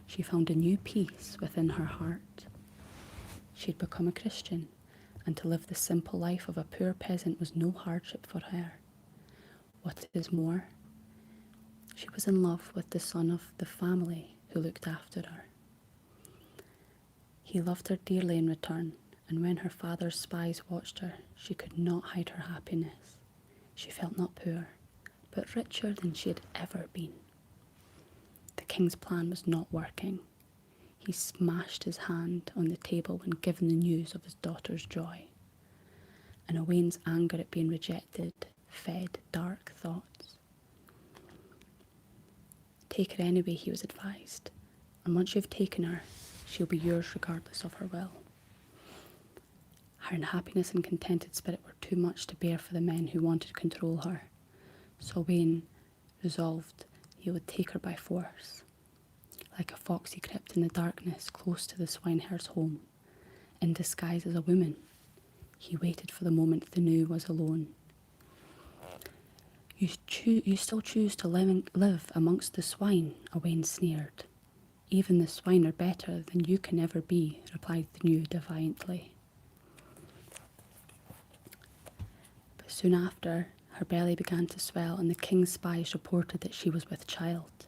she found a new peace within her heart. She'd become a Christian, and to live the simple life of a poor peasant was no hardship for her. What is more, she was in love with the son of the family who looked after her. He loved her dearly in return, and when her father's spies watched her, she could not hide her happiness. She felt not poor, but richer than she had ever been. The king's plan was not working. He smashed his hand on the table when given the news of his daughter's joy. And Owain's anger at being rejected fed dark thoughts. Take her anyway, he was advised, and once you've taken her, she'll be yours regardless of her will. Her unhappiness and contented spirit were too much to bear for the men who wanted to control her, so Owain resolved he would take her by force. Like a fox he crept in the darkness close to the swineherd's home. In disguise as a woman, he waited for the moment Venue was alone. You still choose to live amongst the swine, Owain sneered. Even the swine are better than you can ever be, replied the new defiantly. But soon after, her belly began to swell, and the king's spies reported that she was with child.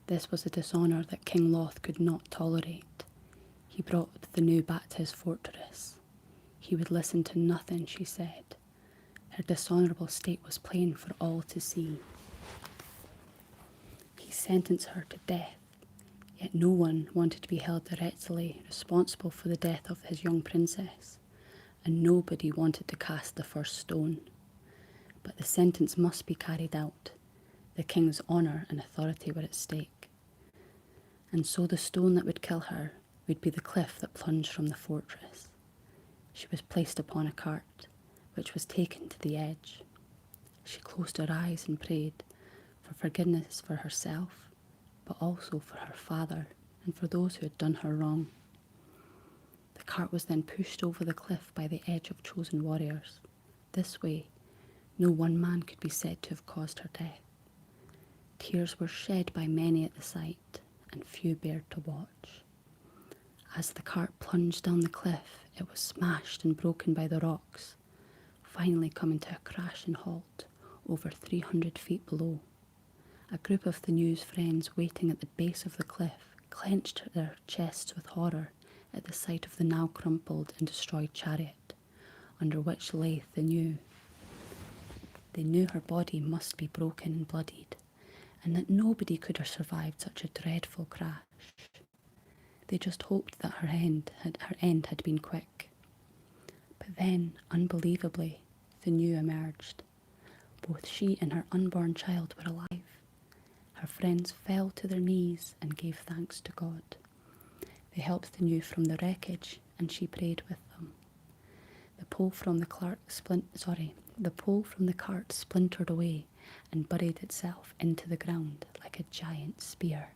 This was a dishonour that King Loth could not tolerate. He brought the new back to his fortress. He would listen to nothing she said. Her dishonourable state was plain for all to see. He sentenced her to death, yet no one wanted to be held directly responsible for the death of his young princess, and nobody wanted to cast the first stone. But the sentence must be carried out. The king's honour and authority were at stake. And so the stone that would kill her would be the cliff that plunged from the fortress. She was placed upon a cart, which was taken to the edge. She closed her eyes and prayed for forgiveness for herself, but also for her father and for those who had done her wrong. The cart was then pushed over the cliff by the edge of chosen warriors. This way, no one man could be said to have caused her death. Tears were shed by many at the sight, and few dared to watch. As the cart plunged down the cliff, it was smashed and broken by the rocks, finally coming to a crashing halt over 300 feet below. A group of the news friends waiting at the base of the cliff clenched their chests with horror at the sight of the now crumpled and destroyed chariot, under which lay the new. They knew her body must be broken and bloodied, and that nobody could have survived such a dreadful crash. They just hoped that her end had been quick. But then, unbelievably, the new emerged. Both she and her unborn child were alive. Her friends fell to their knees and gave thanks to God. They helped the new from the wreckage, and she prayed with them. The pole from the cart splintered away and buried itself into the ground like a giant spear.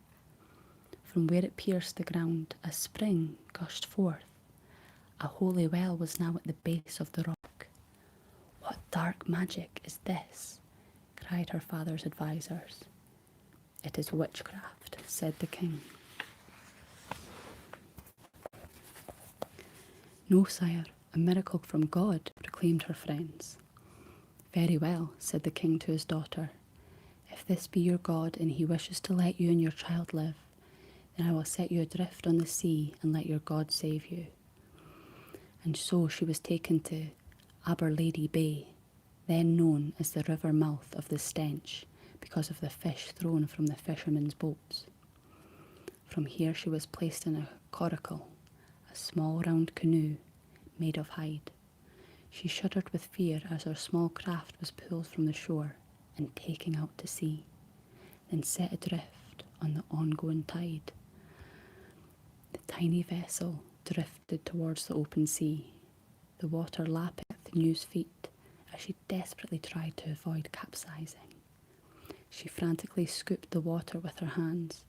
From where it pierced the ground, a spring gushed forth. A holy well was now at the base of the rock. "What dark magic is this?" cried her father's advisers. "It is witchcraft," said the king. "No, sire, a miracle from God," proclaimed her friends. "Very well," said the king to his daughter. "If this be your God and he wishes to let you and your child live, then I will set you adrift on the sea and let your God save you." And so she was taken to Aberlady Bay, then known as the river mouth of the Stench, because of the fish thrown from the fishermen's boats. From here she was placed in a coracle, a small round canoe made of hide. She shuddered with fear as her small craft was pulled from the shore and taken out to sea, then set adrift on the ongoing tide. The tiny vessel drifted towards the open sea, the water lapping at the new's feet as she desperately tried to avoid capsizing. She frantically scooped the water with her hands,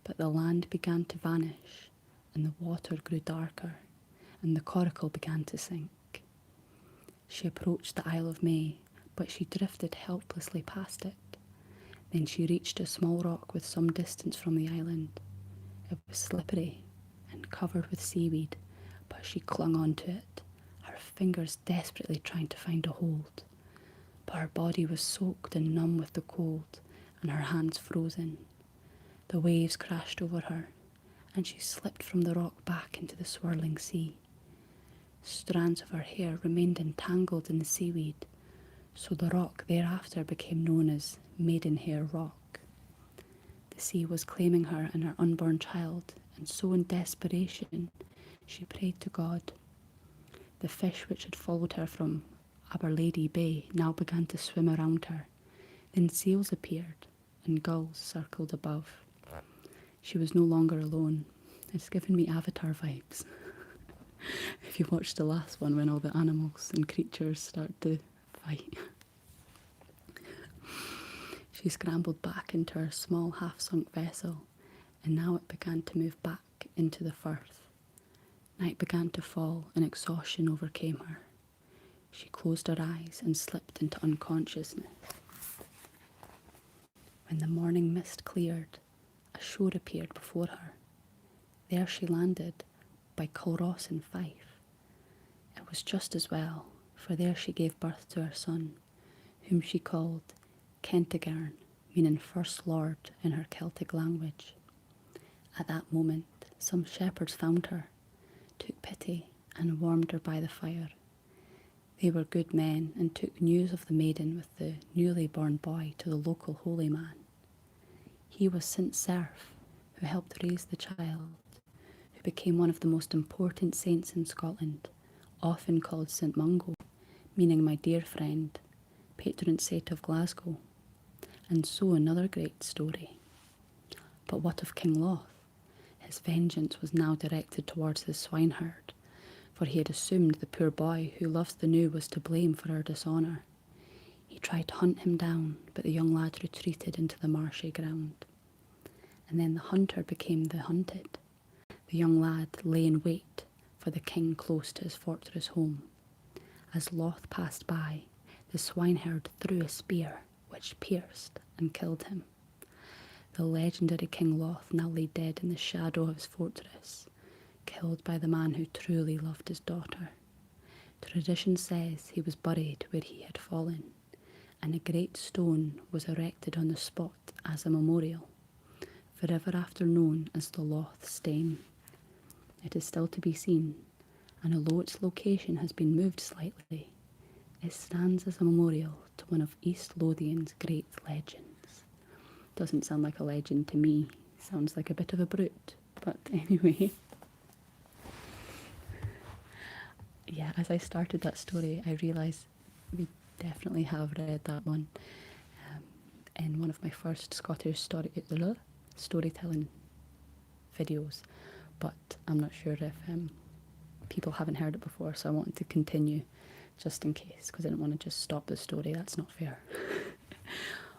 but the land began to vanish, and the water grew darker, and the coracle began to sink. She approached the Isle of May, but she drifted helplessly past it. Then she reached a small rock with some distance from the island. It was slippery and covered with seaweed, but she clung onto it, her fingers desperately trying to find a hold. But her body was soaked and numb with the cold, and her hands frozen. The waves crashed over her, and she slipped from the rock back into the swirling sea. Strands of her hair remained entangled in the seaweed, so the rock thereafter became known as Maidenhair Rock. The sea was claiming her and her unborn child, and so in desperation she prayed to God. The fish which had followed her from Aberlady Bay now began to swim around her. Then seals appeared, and gulls circled above. She was no longer alone. It's given me Avatar vibes. If you watched the last one when all the animals and creatures start to fight. She scrambled back into her small half-sunk vessel, and now it began to move back into the firth. Night began to fall, and exhaustion overcame her. She closed her eyes and slipped into unconsciousness. When the morning mist cleared, a shore appeared before her. There she landed, by Culross in Fife. It was just as well, for there she gave birth to her son, whom she called Kentigern, meaning First Lord in her Celtic language. At that moment, some shepherds found her, took pity, and warmed her by the fire. They were good men and took news of the maiden with the newly born boy to the local holy man. He was St. Serf, who helped raise the child, who became one of the most important saints in Scotland, often called St. Mungo, meaning my dear friend, patron saint of Glasgow. And so another great story. But what of King Loth? His vengeance was now directed towards the swineherd, for he had assumed the poor boy who loves the new was to blame for her dishonour. He tried to hunt him down, but the young lad retreated into the marshy ground. And then the hunter became the hunted. The young lad lay in wait for the king close to his fortress home. As Loth passed by, the swineherd threw a spear, which pierced and killed him. The legendary King Loth now lay dead in the shadow of his fortress, killed by the man who truly loved his daughter. Tradition says he was buried where he had fallen, and a great stone was erected on the spot as a memorial, forever after known as the Loth Stane. It is still to be seen, and although its location has been moved slightly, it stands as a memorial to one of East Lothian's great legends. Doesn't sound like a legend to me, sounds like a bit of a brute, but anyway. Yeah, as I started that story, I realised we definitely have read that one in one of my first Scottish storytelling videos, but I'm not sure if people haven't heard it before, so I wanted to continue just in case, because I didn't want to just stop the story. That's not fair.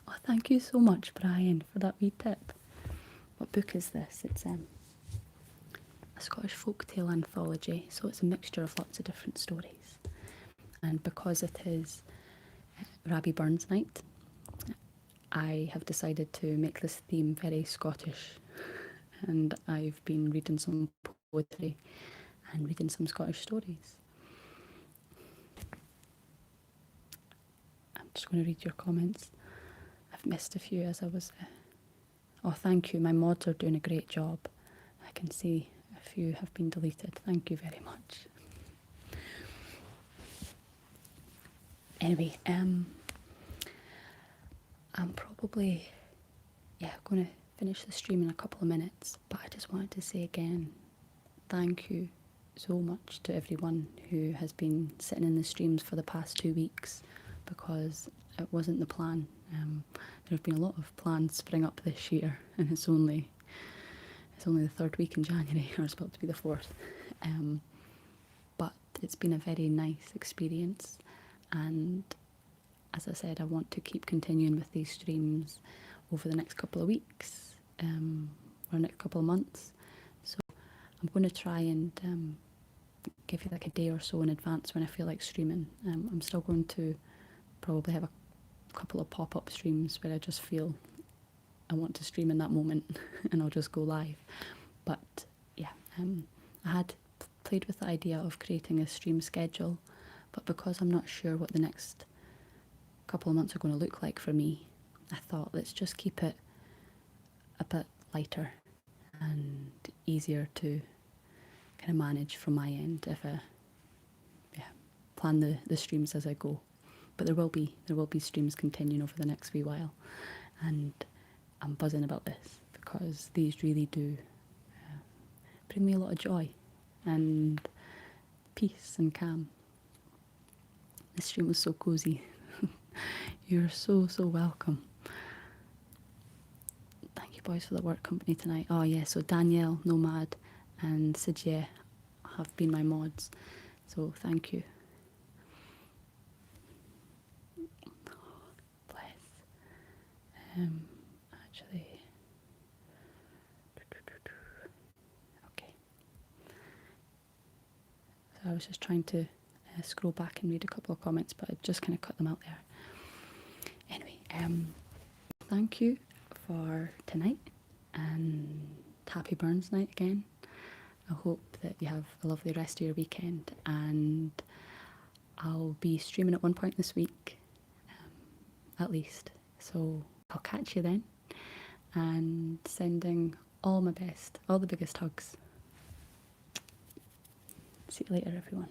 Oh, thank you so much, Brian, for that wee tip. What book is this? It's a Scottish folktale anthology, so it's a mixture of lots of different stories. And because it is Rabbie Burns Night, I have decided to make this theme very Scottish, and I've been reading some poetry and reading some Scottish stories. I'm just going to read your comments. I've missed a few as I was... Oh, thank you. My mods are doing a great job. I can see a few have been deleted. Thank you very much. Anyway, I'm probably going to finish the stream in a couple of minutes, but I just wanted to say again, thank you so much to everyone who has been sitting in the streams for the past 2 weeks, because it wasn't the plan. There have been a lot of plans spring up this year, and it's only the third week in January, or it's about to be the fourth. But it's been a very nice experience, and as I said, I want to keep continuing with these streams over the next couple of weeks, or next couple of months. So I'm going to try and give you like a day or so in advance when I feel like streaming. I'm still going to probably have a couple of pop-up streams where I just feel I want to stream in that moment and I'll just go live. But yeah, I had played with the idea of creating a stream schedule, but because I'm not sure what the next couple of months are going to look like for me, I thought let's just keep it a bit lighter and easier to kind of manage from my end if I plan the streams as I go. But there will be streams continuing over the next wee while, and I'm buzzing about this because these really do bring me a lot of joy and peace and calm. This stream was so cozy. You're so welcome. Thank you boys for the work company tonight. Oh yeah, so Danielle, Nomad and Sidje have been my mods, so thank you. Actually, okay. So I was just trying to scroll back and read a couple of comments, but I just kind of cut them out there. Anyway, thank you for tonight. and happy Burns night again. I hope that you have a lovely rest of your weekend, and I'll be streaming at one point this week, at least. So I'll catch you then, and sending all my best, all the biggest hugs. See you later, everyone.